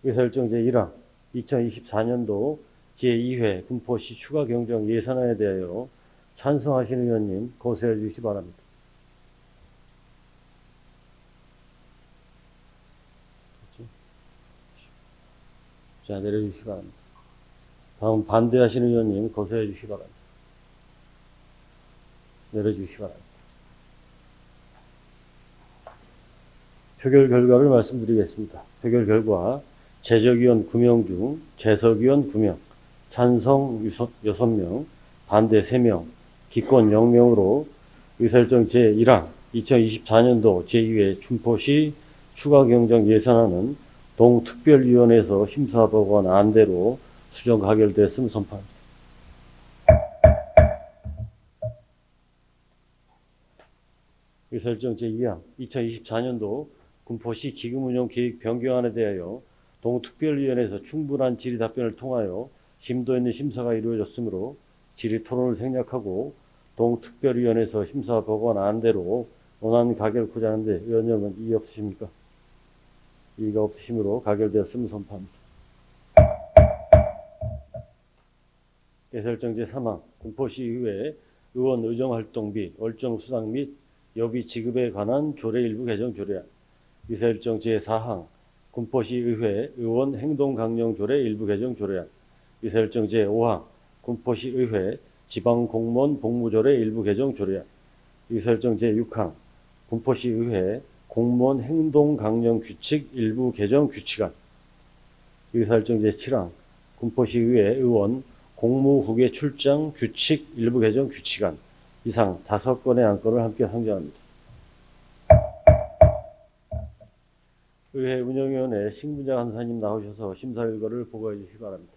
의사일정 제1항 2024년도 제2회 군포시 추가 경정 예산안에 대하여 찬성하시는 의원님 거수해 주시기 바랍니다. 자, 내려주시기 바랍니다. 다음 반대하시는 의원님 거수해 주시기 바랍니다. 내려주시기 바랍니다. 표결 결과를 말씀드리겠습니다. 표결 결과 제적위원 9명 중 재석위원 9명, 찬성 6명, 반대 3명, 기권 0명으로 의사일정 제1항 2024년도 제2회 군포시 추가 경정 예산안은 동특별위원회에서 심사보고한 안대로 수정 가결되었음을 선포합니다. 의사일정 제2항 2024년도 군포시 기금운용 계획 변경안에 대하여 동특별위원회에서 충분한 질의 답변을 통하여 심도 있는 심사가 이루어졌으므로 질의 토론을 생략하고 동특별위원회에서 심사 보고한 안대로 원안 가결코자 하는데 의원 여러분 이의 없으십니까? 이의가 없으시므로 가결되었음을 선포합니다. 예설정 제3항 군포시의회 의원 의정활동비, 월정수당 및 여비 지급에 관한 조례 일부 개정 조례안. 예설정 제4항 군포시의회 의원 행동강령조례 일부 개정 조례안. 예설정 제5항 군포시의회 지방공무원 복무조례 일부 개정 조례안. 예설정 제6항 군포시의회 공무원 행동강령규칙 일부 개정 규칙안. 예설정 제7항 군포시의회 의원 공무후계 출장 규칙 일부 개정 규칙안. 이상 5건의 안건을 함께 상정합니다. 의회 운영위원회 신분자 간사님 나오셔서 심사 결과를 보고해 주시기 바랍니다.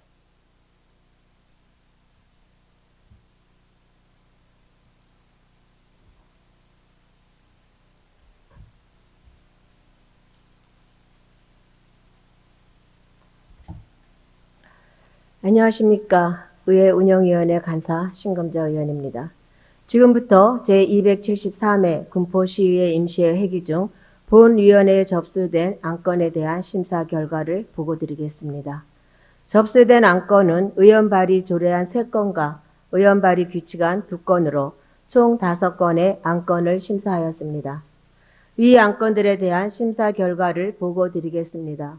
안녕하십니까. 의회 운영위원회 간사 신금자 의원입니다. 지금부터 제274회 군포시의회 임시회 회기 중 본위원회에 접수된 안건에 대한 심사 결과를 보고드리겠습니다. 접수된 안건은 의원 발의 조례안 3건과 의원 발의 규칙안 2건으로 총 5건의 안건을 심사하였습니다. 위 안건들에 대한 심사 결과를 보고드리겠습니다.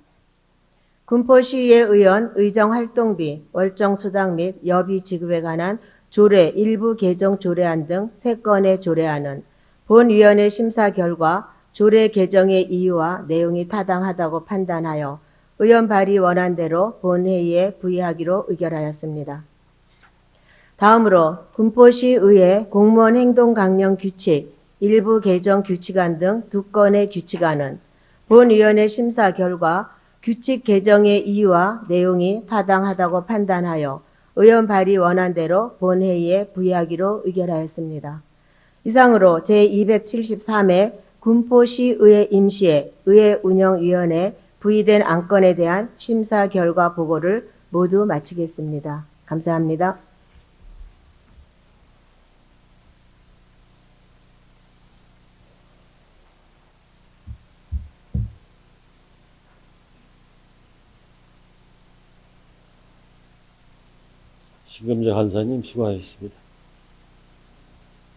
군포시의회 의원 의정활동비, 월정수당 및 여비 지급에 관한 조례 일부 개정 조례안 등 3건의 조례안은 본위원회 심사 결과 조례 개정의 이유와 내용이 타당하다고 판단하여 의원 발의 원안대로 본회의에 부의하기로 의결하였습니다. 다음으로 군포시의회 공무원 행동강령 규칙 일부 개정 규칙안 등 2건의 규칙안은 본위원회 심사 결과 규칙 개정의 이유와 내용이 타당하다고 판단하여 의원 발의 원안대로 본회의에 부의하기로 의결하였습니다. 이상으로 제273회 군포시의회 임시회 의회 운영위원회 부의된 안건에 대한 심사 결과 보고를 모두 마치겠습니다. 감사합니다. 신금자 간사님 수고하셨습니다.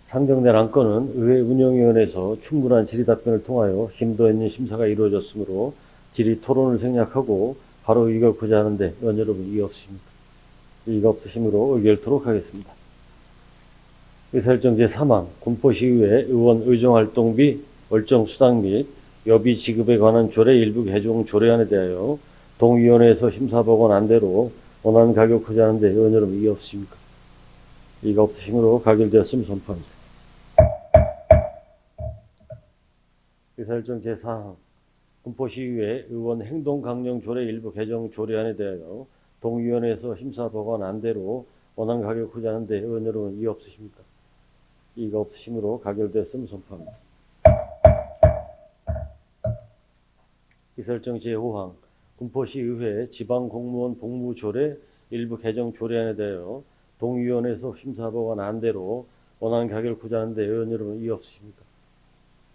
상정된 안건은 의회 운영위원회에서 충분한 질의 답변을 통하여 심도 있는 심사가 이루어졌으므로 질의 토론을 생략하고 바로 의결코자 하는데 의원 여러분 이의 없으십니까? 이의가 없으시므로 의결토록 하겠습니다. 의사일정 제3항 군포시의회 의원 의정활동비, 월정수당 및 여비 지급에 관한 조례 일부 개정 조례안에 대하여 동위원회에서 심사보고 난 대로 원안 가결코자 하는데 의원 여러분 이의 없으십니까? 이의가 없으시므로 가결되었음을 선포합니다. 의사일정 제4항 군포시의회 의원 행동강령조례 일부 개정 조례안에 대하여 동위원회에서 심사보고 난 대로 원안 가결코자 하는데 의원 여러분 이의 없으십니까? 이의가 없으시므로 가결되었음을 선포합니다. 의사일정 제5항 군포시의회 지방공무원 복무조례 일부 개정 조례안에 대하여 동위원회에서 심사보고 난 대로 원안 가결코자 하는데 의원 여러분 이의 없으십니까?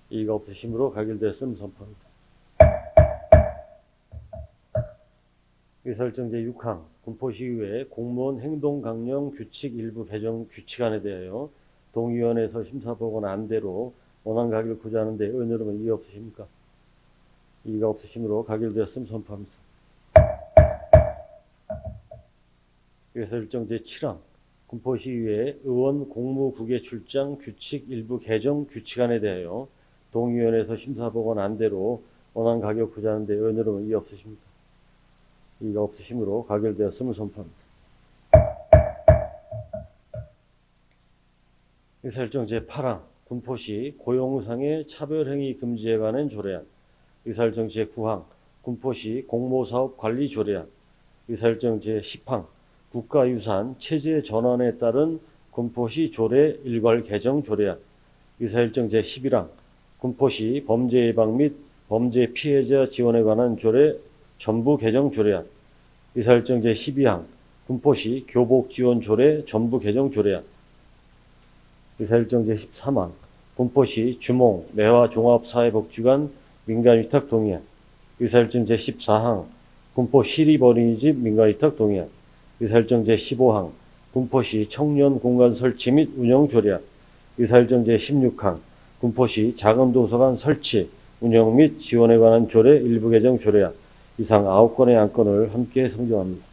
이의가 없으시므로 가결되었음을 선포합니다. 의사일정 제6항 군포시의회 공무원 행동강령 규칙 일부 개정 규칙안에 대하여 동위원회에서 심사보고 난 대로 원안 가결코자 하는데 의원 여러분 이의 없으십니까? 이의가 없으시므로 가결되었음을 선포합니다. 의사일정 제7항 군포시의회 의원 공무국외 출장 규칙 일부 개정 규칙안에 대하여 동위원회에서 심사보고 난 대로 원안 가결코자 하는데 의원 여러분 이의 없으십니까? 이의가 없으시므로 가결되었음을 선포합니다. 의사일정 제8항 군포시 고용상의 차별행위 금지에 관한 조례안. 의사일정 제9항 군포시 공모사업 관리 조례안. 의사일정 제10항 국가유산 체제 전환에 따른 군포시 조례 일괄 개정 조례안. 의사일정 제11항 군포시 범죄 예방 및 범죄 피해자 지원에 관한 조례 전부 개정 조례안. 의사일정 제12항 군포시 교복지원조례 전부 개정 조례안. 의사일정 제13항 군포시 주몽 매화 종합사회복지관 민간위탁 동의안. 의사일정 제14항 군포 시립어린이집 민간위탁 동의안. 의사일정 제15항 군포시 청년 공간 설치 및 운영 조례안. 의사일정 제16항 군포시 작은 도서관 설치, 운영 및 지원에 관한 조례 일부 개정 조례안. 이상 9건의 안건을 함께 상정합니다.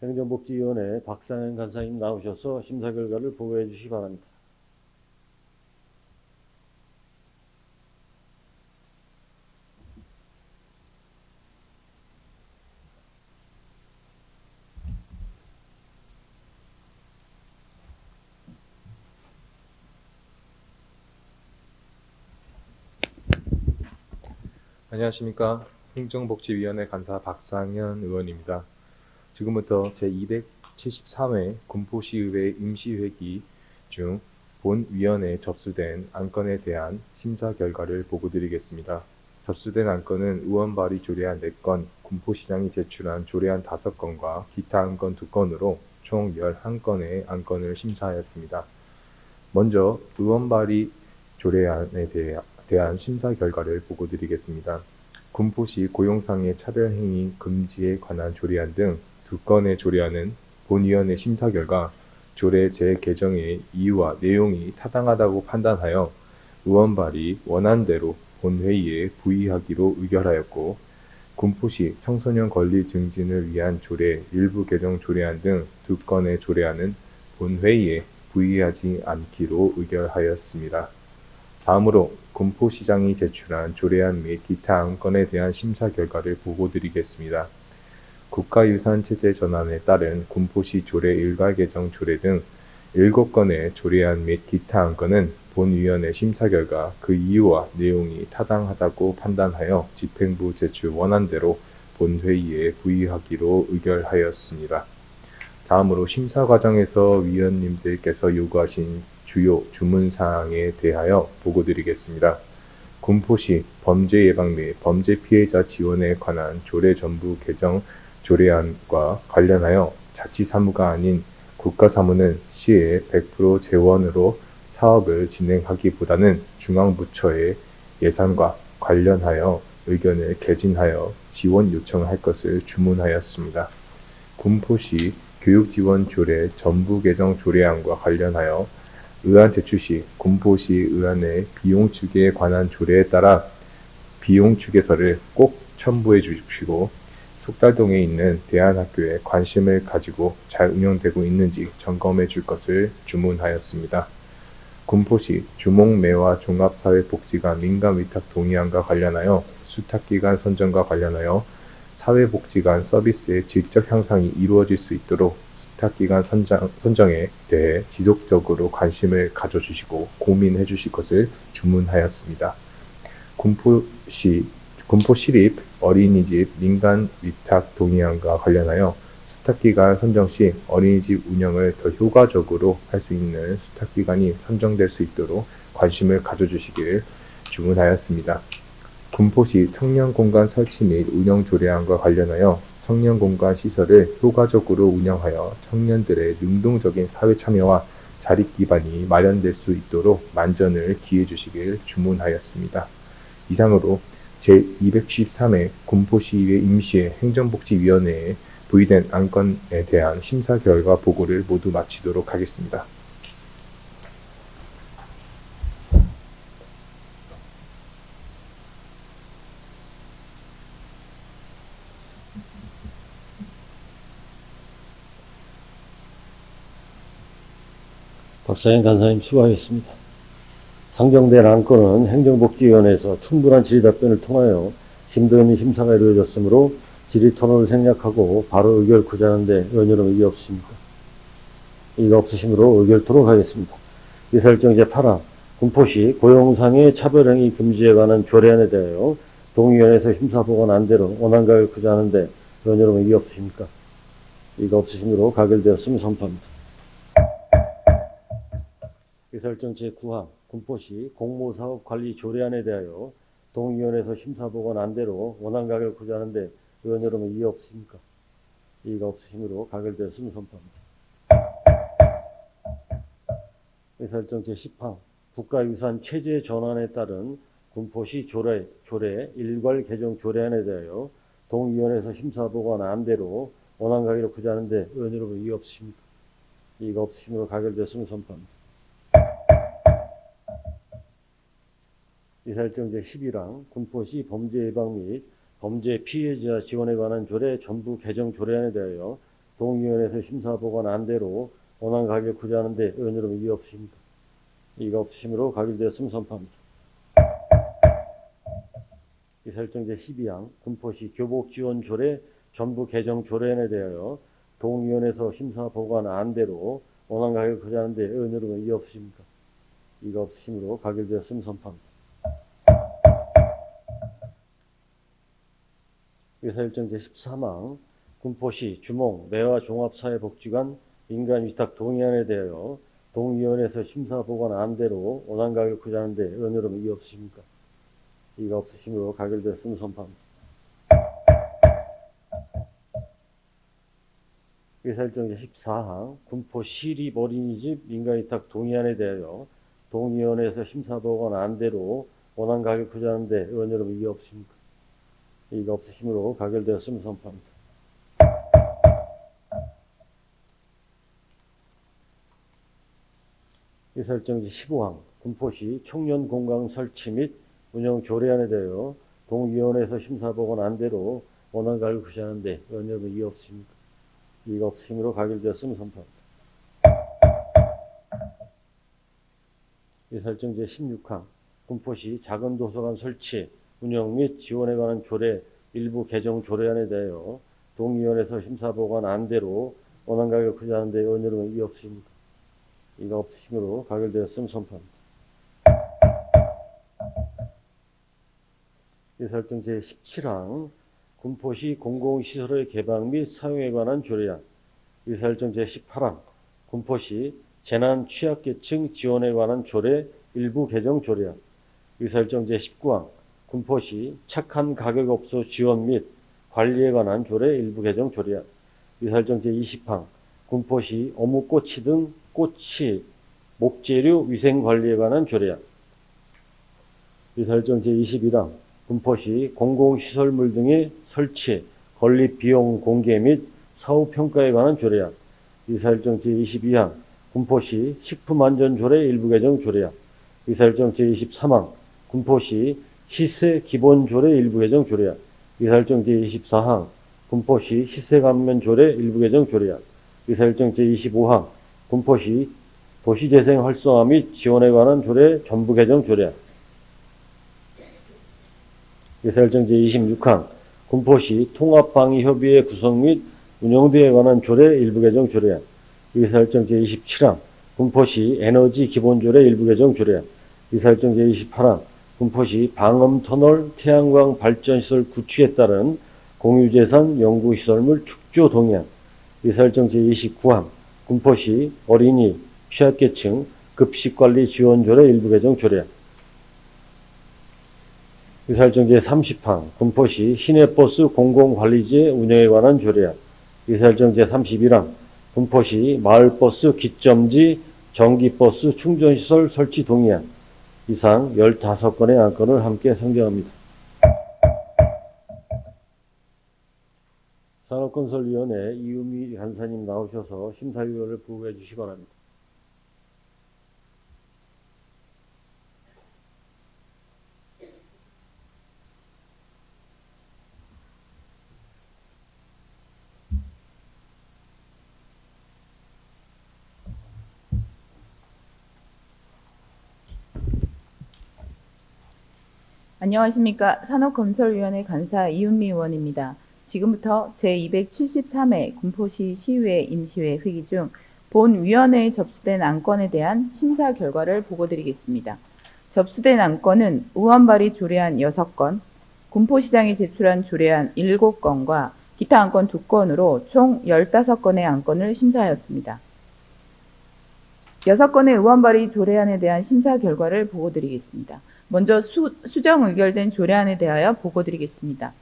행정복지위원회 박상현 간사님 나오셔서 심사 결과를 보고해 주시기 바랍니다. 안녕하십니까. 행정복지위원회 간사 박상현 의원입니다. 지금부터 제273회 군포시의회 임시회기 중 본위원회에 접수된 안건에 대한 심사 결과를 보고드리겠습니다. 접수된 안건은 의원 발의 조례안 4건, 군포시장이 제출한 조례안 5건과 기타 안건 2건으로 총 11건의 안건을 심사하였습니다. 먼저 의원 발의 조례안에 대한 심사 결과를 보고드리겠습니다. 군포시 고용상의 차별행위 금지에 관한 조례안 등 2건의 조례안은 본위원회 심사 결과 조례 재개정의 이유와 내용이 타당하다고 판단하여 의원 발의 원안대로 본회의에 부의하기로 의결하였고, 군포시 청소년 권리 증진을 위한 조례 일부 개정 조례안 등 2건의 조례안은 본회의에 부의하지 않기로 의결하였습니다. 다음으로 군포시장이 제출한 조례안 및 기타 안건에 대한 심사 결과를 보고드리겠습니다. 국가유산체제 전환에 따른 군포시 조례 일괄 개정 조례 등 7건의 조례안 및 기타 안건은 본위원회 심사 결과 그 이유와 내용이 타당하다고 판단하여 집행부 제출 원안대로 본회의에 부의하기로 의결하였습니다. 다음으로 심사 과정에서 위원님들께서 요구하신 주요 주문사항에 대하여 보고드리겠습니다. 군포시 범죄 예방 및 범죄 피해자 지원에 관한 조례 전부 개정 조례안과 관련하여 자치사무가 아닌 국가사무는 시의 100% 재원으로 사업을 진행하기보다는 중앙부처의 예산과 관련하여 의견을 개진하여 지원 요청할 것을 주문하였습니다. 군포시 교육지원조례 전부 개정 조례안과 관련하여 의안 제출 시 군포시 의안의 비용 추계에 관한 조례에 따라 비용 추계서를 꼭 첨부해 주십시고, 속달동에 있는 대안학교에 관심을 가지고 잘 운영되고 있는지 점검해 줄 것을 주문하였습니다. 군포시 주몽매화 종합사회복지관 민간위탁 동의안과 관련하여 수탁기관 선정과 관련하여 사회복지관 서비스의 질적 향상이 이루어질 수 있도록 수탁기관 선정에 대해 지속적으로 관심을 가져주시고 고민해 주실 것을 주문하였습니다. 군포시립 어린이집 민간위탁 동의안과 관련하여 수탁기관 선정 시 어린이집 운영을 더 효과적으로 할 수 있는 수탁기관이 선정될 수 있도록 관심을 가져주시길 주문하였습니다. 군포시 청년공간 설치 및 운영 조례안과 관련하여 청년공간 시설을 효과적으로 운영하여 청년들의 능동적인 사회 참여와 자립 기반이 마련될 수 있도록 만전을 기해 주시길 주문하였습니다. 이상으로 제213회 군포시의회 임시회 행정복지위원회에 부의된 안건에 대한 심사 결과 보고를 모두 마치도록 하겠습니다. 박상현 간사님 수고하셨습니다. 상정된 안건은 행정복지위원회에서 충분한 질의답변을 통하여 심도 있는 심사가 이루어졌으므로 질의토론을 생략하고 바로 의결 구제하는데 의원 여러분 이의 없으십니까? 이의가 없으시므로 의결토록 하겠습니다. 의사일정 제8항 군포시 고용상의 차별행위 금지에 관한 조례안에 대하여 동의위원회에서 심사보고한 안대로 원안가결 구제하는데 의원 여러분 이의 없으십니까? 이의가 없으시므로 가결되었음을 선포합니다. 의사일정 제9항 군포시 공모사업 관리 조례안에 대하여 동의위원회에서 심사보고한 안대로 원안가결 구제하는데 의원 여러분 이의 없으십니까? 이의가 없으시므로 가결되었음을 선포합니다. 의사일정 제10항 국가유산 체제 전환에 따른 군포시 조례 일괄 개정 조례안에 대하여 동의위원회에서 심사보고한 안대로 원안 가결을 구제하는데 의원 여러분 이의 없으십니까? 이의가 없으시므로 가결되었음을 선포합니다. 의사일정 제11항 군포시 범죄 예방 및 범죄 피해자 지원에 관한 조례 전부 개정 조례안에 대하여 동의위원회에서 심사보고한 안대로 원안 가결 구제하는데 의원 여러분 이의 없으십니까? 이의가 없으시므로 가결되었음을 선포합니다. 의사일정 제12항 군포시 교복 지원 조례 전부 개정 조례안에 대하여 동의위원회에서 심사보고한 안대로 원안 가결 구제하는데 의원 여러분 이의 없으십니까? 이의가 없으시므로 가결되었음을 선포합니다. 의사일정 제13항 군포시 주몽 매화 종합사회복지관 민간위탁 동의안에 대하여 동의위원회에서 심사보고한 안대로 원안 가결 구제하는데 의원 여러분 이의 없으십니까? 이의가 없으시므로 가결되었음을 선포합니다. 의사일정 제14항 군포 시립 어린이집 민간위탁 동의안에 대하여 동의위원회에서 심사보고한 안대로 원안 가결 구제하는데 의원 여러분 이의 없으십니까? 이의가 없으시므로 가결되었음을 선포합니다. 의사일정 제15항 군포시 청년 공강 설치 및 운영 조례안에 대하여 동위원회에서 심사보고한 안대로 원안 가결 구제하는데 의원 여러분 이의 없으십니까? 이의가 없으시므로 가결되었음을 선포합니다. 의사일정 제16항 군포시 작은 도서관 설치 운영 및 지원에 관한 조례 일부 개정 조례안에 대하여 동의위원회에서 심사보고한 안대로 원안 가결 구제하는데 의원 여러분 이의 없으십니까? 이의가 없으시므로 가결되었음을 선포합니다. 의사일정 제17항 군포시 공공시설의 개방 및 사용에 관한 조례안 의사일정 제18항 군포시 재난 취약계층 지원에 관한 조례 일부 개정 조례안 의사일정 제19항 군포시 착한 가격업소 지원 및 관리에 관한 조례 일부 개정 조례안 의사일정 제20항 군포시 어묵꼬치 등 꼬치 목재료 위생관리에 관한 조례안 의사일정 제21항 군포시 공공시설물 등의 설치, 건립 비용 공개 및 사후평가에 관한 조례안 의사일정 제22항 군포시 식품안전조례 일부 개정 조례안 의사일정 제23항 군포시 시세 기본조례 일부 개정 조례안 의사일정 제24항 군포시 시세감면 조례 일부 개정 조례안 의사일정 제25항 군포시 도시재생 활성화 및 지원에 관한 조례 전부 개정 조례안 의사일정 제26항 군포시 통합방위협의회 구성 및 운영등에 관한 조례 일부 개정 조례안 의사일정 제27항 군포시 에너지 기본조례 일부 개정 조례안 의사일정 제28항 군포시 방음터널 태양광 발전시설 구축에 따른 공유재산 연구시설물 축조 동의안 의사일정 제29항 군포시 어린이 취약계층 급식관리 지원조례 일부 개정 조례안 의사일정 제30항 군포시 시내버스 공공관리지의 운영에 관한 조례안 의사일정 제31항 군포시 마을버스 기점지 전기버스 충전시설 설치 동의안 이상 15건의 안건을 함께 상정합니다. 산업건설위원회 이은미 간사님 나오셔서 심사위원을 부의해 주시기 바랍니다. 안녕하십니까. 산업건설위원회 간사 이은미 의원입니다. 지금부터 제273회 군포시 시의회 임시회 회의 중 본 위원회에 접수된 안건에 대한 심사 결과를 보고드리겠습니다. 접수된 안건은 의원 발의 조례안 6건, 군포시장이 제출한 조례안 7건과 기타 안건 2건으로 총 15건의 안건을 심사하였습니다. 6건의 의원 발의 조례안에 대한 심사 결과를 보고드리겠습니다. 먼저 수정 의결된 조례안에 대하여 보고드리겠습니다.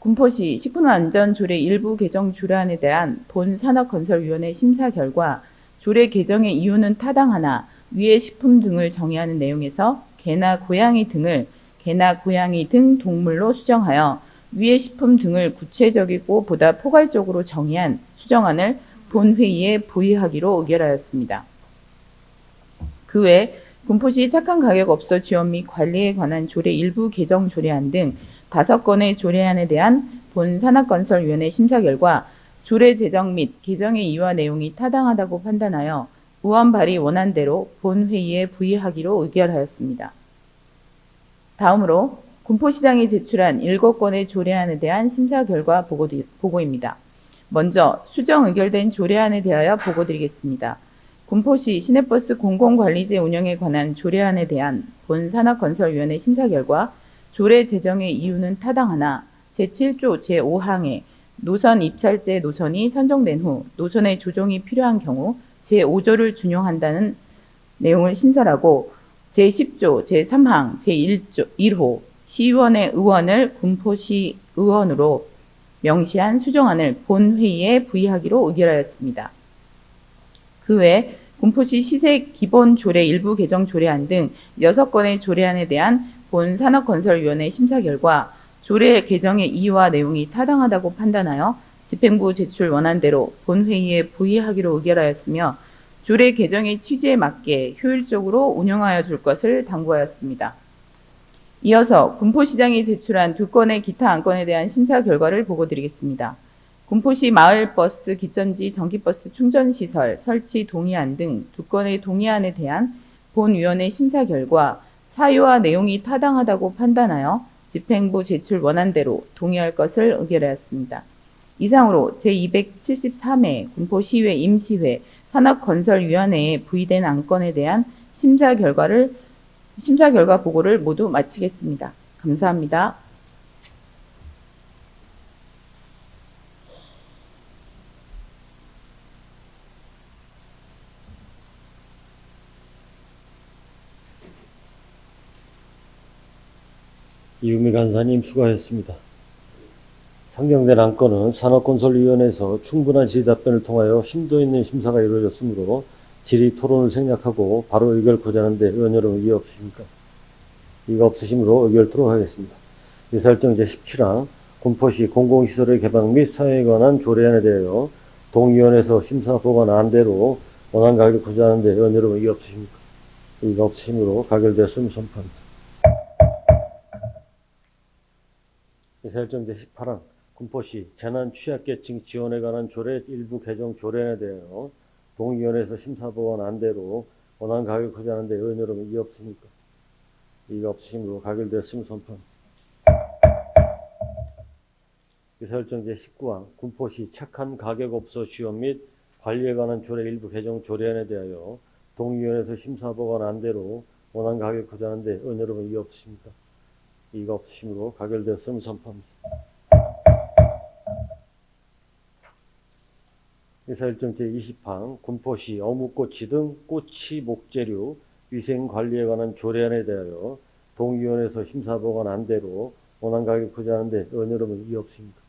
군포시 식품안전조례 일부 개정 조례안에 대한 본 산업건설위원회 심사 결과 조례 개정의 이유는 타당하나 위의 식품 등을 정의하는 내용에서 개나 고양이 등을 개나 고양이 등 동물로 수정하여 위의 식품 등을 구체적이고 보다 포괄적으로 정의한 수정안을 본회의에 부의하기로 의결하였습니다. 그 외 군포시 착한 가격업소 지원 및 관리에 관한 조례 일부 개정 조례안 등 5건의 조례안에 대한 본 산업건설위원회 심사 결과 조례 제정 및 개정의 이유와 내용이 타당하다고 판단하여 의원 발의 원안대로 본회의에 부의하기로 의결하였습니다. 다음으로 군포시장이 제출한 7건의 조례안에 대한 심사 결과 보고입니다. 먼저 수정 의결된 조례안에 대하여 보고드리겠습니다. 군포시 시내버스 공공관리제 운영에 관한 조례안에 대한 본 산업건설위원회 심사 결과 조례 제정의 이유는 타당하나 제7조 제5항에 노선 입찰제 노선이 선정된 후 노선의 조정이 필요한 경우 제5조를 준용한다는 내용을 신설하고 제10조 제3항 제1호 시의원의 의원을 군포시 의원으로 명시한 수정안을 본회의에 부의하기로 의결하였습니다. 그 외 군포시 시세 기본 조례 일부 개정 조례안 등 6건의 조례안에 대한 본 산업건설위원회 심사 결과 조례 개정의 이유와 내용이 타당하다고 판단하여 집행부 제출 원안대로 본회의에 부의하기로 의결하였으며 조례 개정의 취지에 맞게 효율적으로 운영하여 줄 것을 당부하였습니다. 이어서 군포시장이 제출한 2건의 기타 안건에 대한 심사 결과를 보고드리겠습니다. 군포시 마을버스 기점지 전기버스 충전시설 설치 동의안 등 2건의 동의안에 대한 본위원회 심사 결과 사유와 내용이 타당하다고 판단하여 집행부 제출 원안대로 동의할 것을 의결하였습니다. 이상으로 제273회 군포시의회 임시회 산업건설위원회에 부의된 안건에 대한 심사 결과 보고를 모두 마치겠습니다. 감사합니다. 이유미 간사님 수고하셨습니다. 상정된 안건은 산업건설위원회에서 충분한 질의답변을 통하여 심도 있는 심사가 이루어졌으므로 질의 토론을 생략하고 바로 의결코자 하는데 의원 여러분 이의 없으십니까? 이가 없으시므로 의결토록 하겠습니다. 의사일정 제17항 군포시 공공시설의 개방 및 사용에 관한 조례안에 대하여 동의원에서 심사 보관 안대로 원안 가결코자 하는데 의원 여러분 이의 없으십니까? 이가 없으시므로 가결되었음을 선포합니다. 의사일정 제18항 군포시 재난취약계층 지원에 관한 조례 일부 개정 조례안에 대하여 동의원에서 심사보관 안대로 원안 가결코자 하는데 의원 여러분 이의 없으십니까? 이가 없으시므로 가결되었음을 선포합니다. 의사일정 제19항 군포시 착한 가격업소 지원 및 관리에 관한 조례 일부 개정 조례안에 대하여 동의원에서 심사보관 안대로 원안 가결코자 하는데 의원 여러분 이의 없으십니까? 이가 없으시므로 가결되었음을 선포합니다. 의사일정 제20항 군포시 어묵꼬치 등 꼬치 목재류 위생관리에 관한 조례안에 대하여 동의원에서 심사보관 안대로 원안 가결코자 하는데 의원 여러분 이의 없으십니까?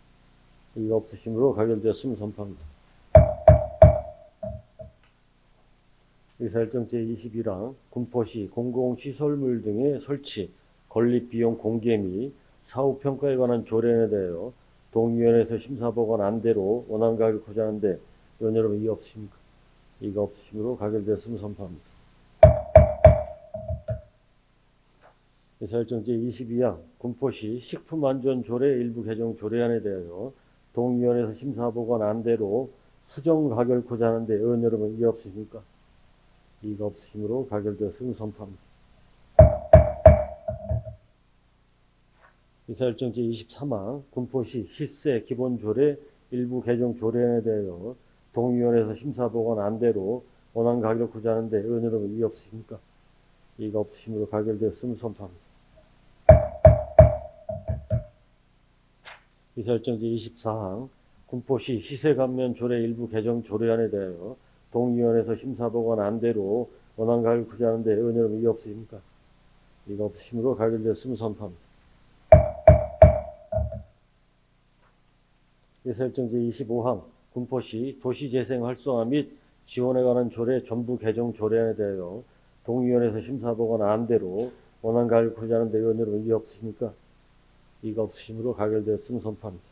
이가 없으시므로 가결되었음을 선포합니다. 의사일정 제21항 군포시 공공시설물 등의 설치, 건립비용 공개 및 사후평가에 관한 조례안에 대하여 동의원에서 심사보관 안대로 원안 가결코자 하는데 의원 여러분 이의 없으십니까? 이가 없으시므로 가결되었음을 선포합니다. 의사일정 제22항 군포시 식품안전조례 일부 개정 조례안에 대하여 동의원에서 심사보관 안대로 수정 가결코자 하는데 의원 여러분 이의 없으십니까? 이가 없으시므로 가결되었음을 선포합니다. 의사일정 제23항 군포시 시세 기본조례 일부 개정 조례안에 대하여 동의원에서 심사보관 안대로 원안 가결코자 하는데 의원 여러분 이의 없으십니까? 이가 없으시므로 가결되었음을 선포합니다. 의사일정 제24항 군포시 시세감면 조례 일부 개정 조례안에 대하여 동의원에서 심사보관 안대로 원안 가결코자 하는데 의원 여러분 이의 없으십니까? 이가 없으시므로 가결되었음을 선포합니다. 의사일정 제25항 군포시 도시재생 활성화 및 지원에 관한 조례 전부 개정 조례안에 대하여 동의위원회에서 심사보고한 안대로 원안 가결 구제하는 데 의원 여러분 이의 없으십니까? 이가 없으시므로 가결되었음을 선포합니다.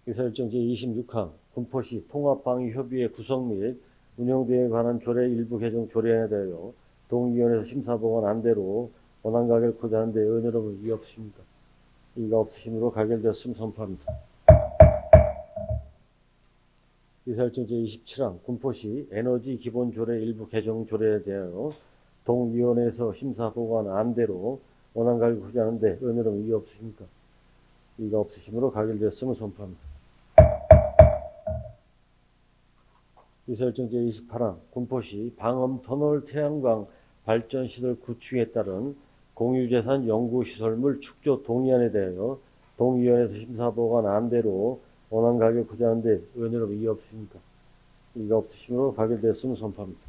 의사일정 제26항 군포시 통합방위협의회 구성 및 운영 등에 관한 조례 일부 개정 조례안에 대하여 동의위원회에서 심사보고한 안대로 원안 가결 구제하는 데 의원 여러분 이의 없으십니까? 이가 없으시므로 가결되었음을 선포합니다. 의사일정 제27항 군포시 에너지 기본조례 일부 개정 조례에 대하여 동위원회에서 심사보고한 안대로 원안 가결 구제하는 데 의원 여러분 이의 없으십니까? 이가 없으시므로 가결되었음을 선포합니다. 의사일정 제28항 군포시 방엄터널 태양광 발전시설 구축에 따른 공유재산 연구시설물 축조 동의안에 대하여 동위원회에서 심사보고한 안대로 원안 가결 구제하는 데 의원 여러분 이의 없으십니까? 이가 없으시므로 가결되었음을 선포합니다.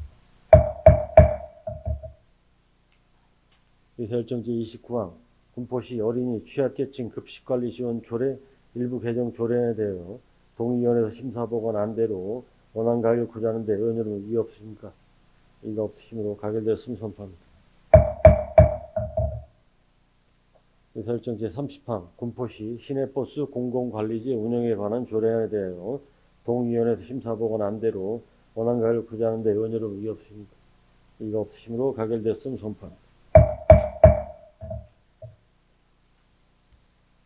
의사일정 제29항 군포시 어린이 취약계층 급식관리 지원 조례 일부 개정 조례안에 대하여 동의위원회에서 심사보고한 안대로 원안 가결 구제하는 데 의원 여러분 이의 없으십니까? 이가 없으시므로 가결되었음을 선포합니다. 의사일정 제30항 군포시 시내버스 공공관리지 운영에 관한 조례안에 대하여 동의위원회에서 심사보고한 안대로 원안 가결 구제하는 데 의원 여러분 이의 없으십니까? 이가 없으시므로 가결되었음을 선포합니다.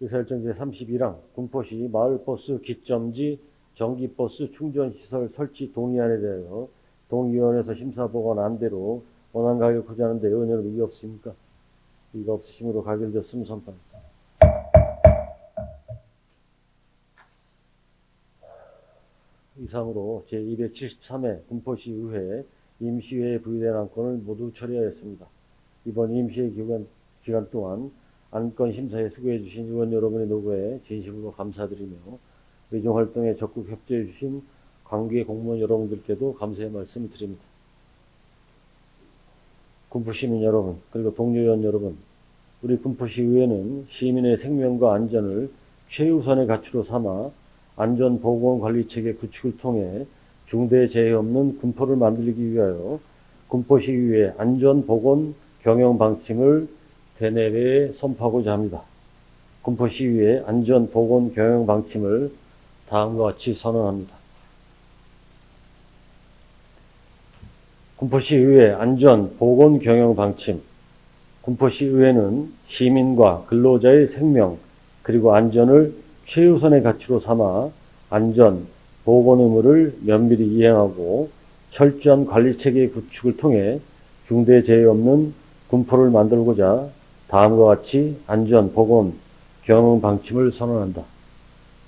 의사일정 제31항 군포시 마을버스 기점지 전기버스 충전시설 설치 동의안에 대하여 동의위원회에서 심사보고한 안대로 원안 가결 구제하는 데 의원 여러분 이의 없으십니까? 이가 없으시므로 가결되었음을 선포합니다. 이상으로 제273회 군포시 의회 임시회에 부의된 안건을 모두 처리하였습니다. 이번 임시회 기간 동안 안건 심사에 수고해 주신 의원 여러분의 노고에 진심으로 감사드리며 의정활동에 적극 협조해 주신 관계 공무원 여러분들께도 감사의 말씀을 드립니다. 군포시민 여러분, 그리고 동료 의원 여러분, 우리 군포시 의회는 시민의 생명과 안전을 최우선의 가치로 삼아 안전보건관리체계 구축을 통해 중대재해 없는 군포를 만들기 위하여 군포시 의회 안전보건 경영방침을 대내외에 선포하고자 합니다. 군포시 의회 안전보건 경영방침을 다음과 같이 선언합니다. 군포시 의회 안전보건 경영방침. 군포시 의회는 시민과 근로자의 생명 그리고 안전을 최우선의 가치로 삼아 안전, 보건 의무를 면밀히 이행하고 철저한 관리체계 구축을 통해 중대재해 없는 군포를 만들고자 다음과 같이 안전, 보건, 경영 방침을 선언한다.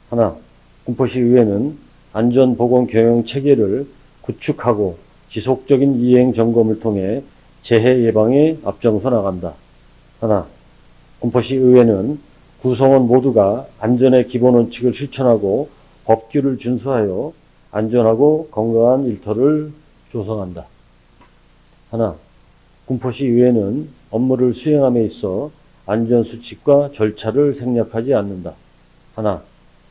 하나, 군포시 의회는 안전, 보건, 경영 체계를 구축하고 지속적인 이행 점검을 통해 재해 예방에 앞장서 나간다. 하나, 군포시 의회는 구성원 모두가 안전의 기본 원칙을 실천하고 법규를 준수하여 안전하고 건강한 일터를 조성한다. 하나, 군포시 의회는 업무를 수행함에 있어 안전수칙과 절차를 생략하지 않는다. 하나,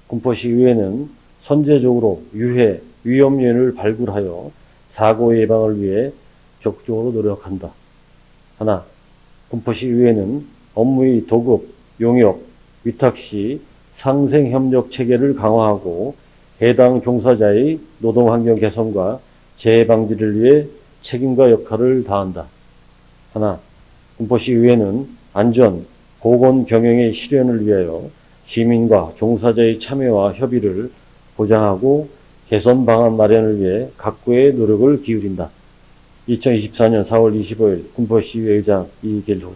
군포시 의회는 선제적으로 유해, 위험 요인을 발굴하여 사고 예방을 위해 적극적으로 노력한다. 하나, 군포시 의회는 업무의 도급, 용역, 위탁 시 상생협력 체계를 강화하고 해당 종사자의 노동환경 개선과 재해 방지를 위해 책임과 역할을 다한다. 하나, 군포시 의회는 안전, 보건 경영의 실현을 위하여 시민과 종사자의 참여와 협의를 보장하고 개선 방안 마련을 위해 각고의 노력을 기울인다. 2024년 4월 25일 군포시의회 의장 이길호.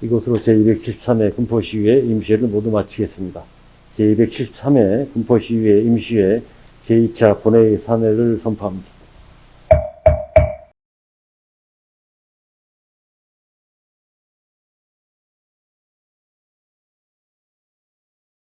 이것으로 제273회 군포시의회 임시회를 모두 마치겠습니다. 제273회 군포시의회 임시회 제2차 본회의 사내를 선포합니다.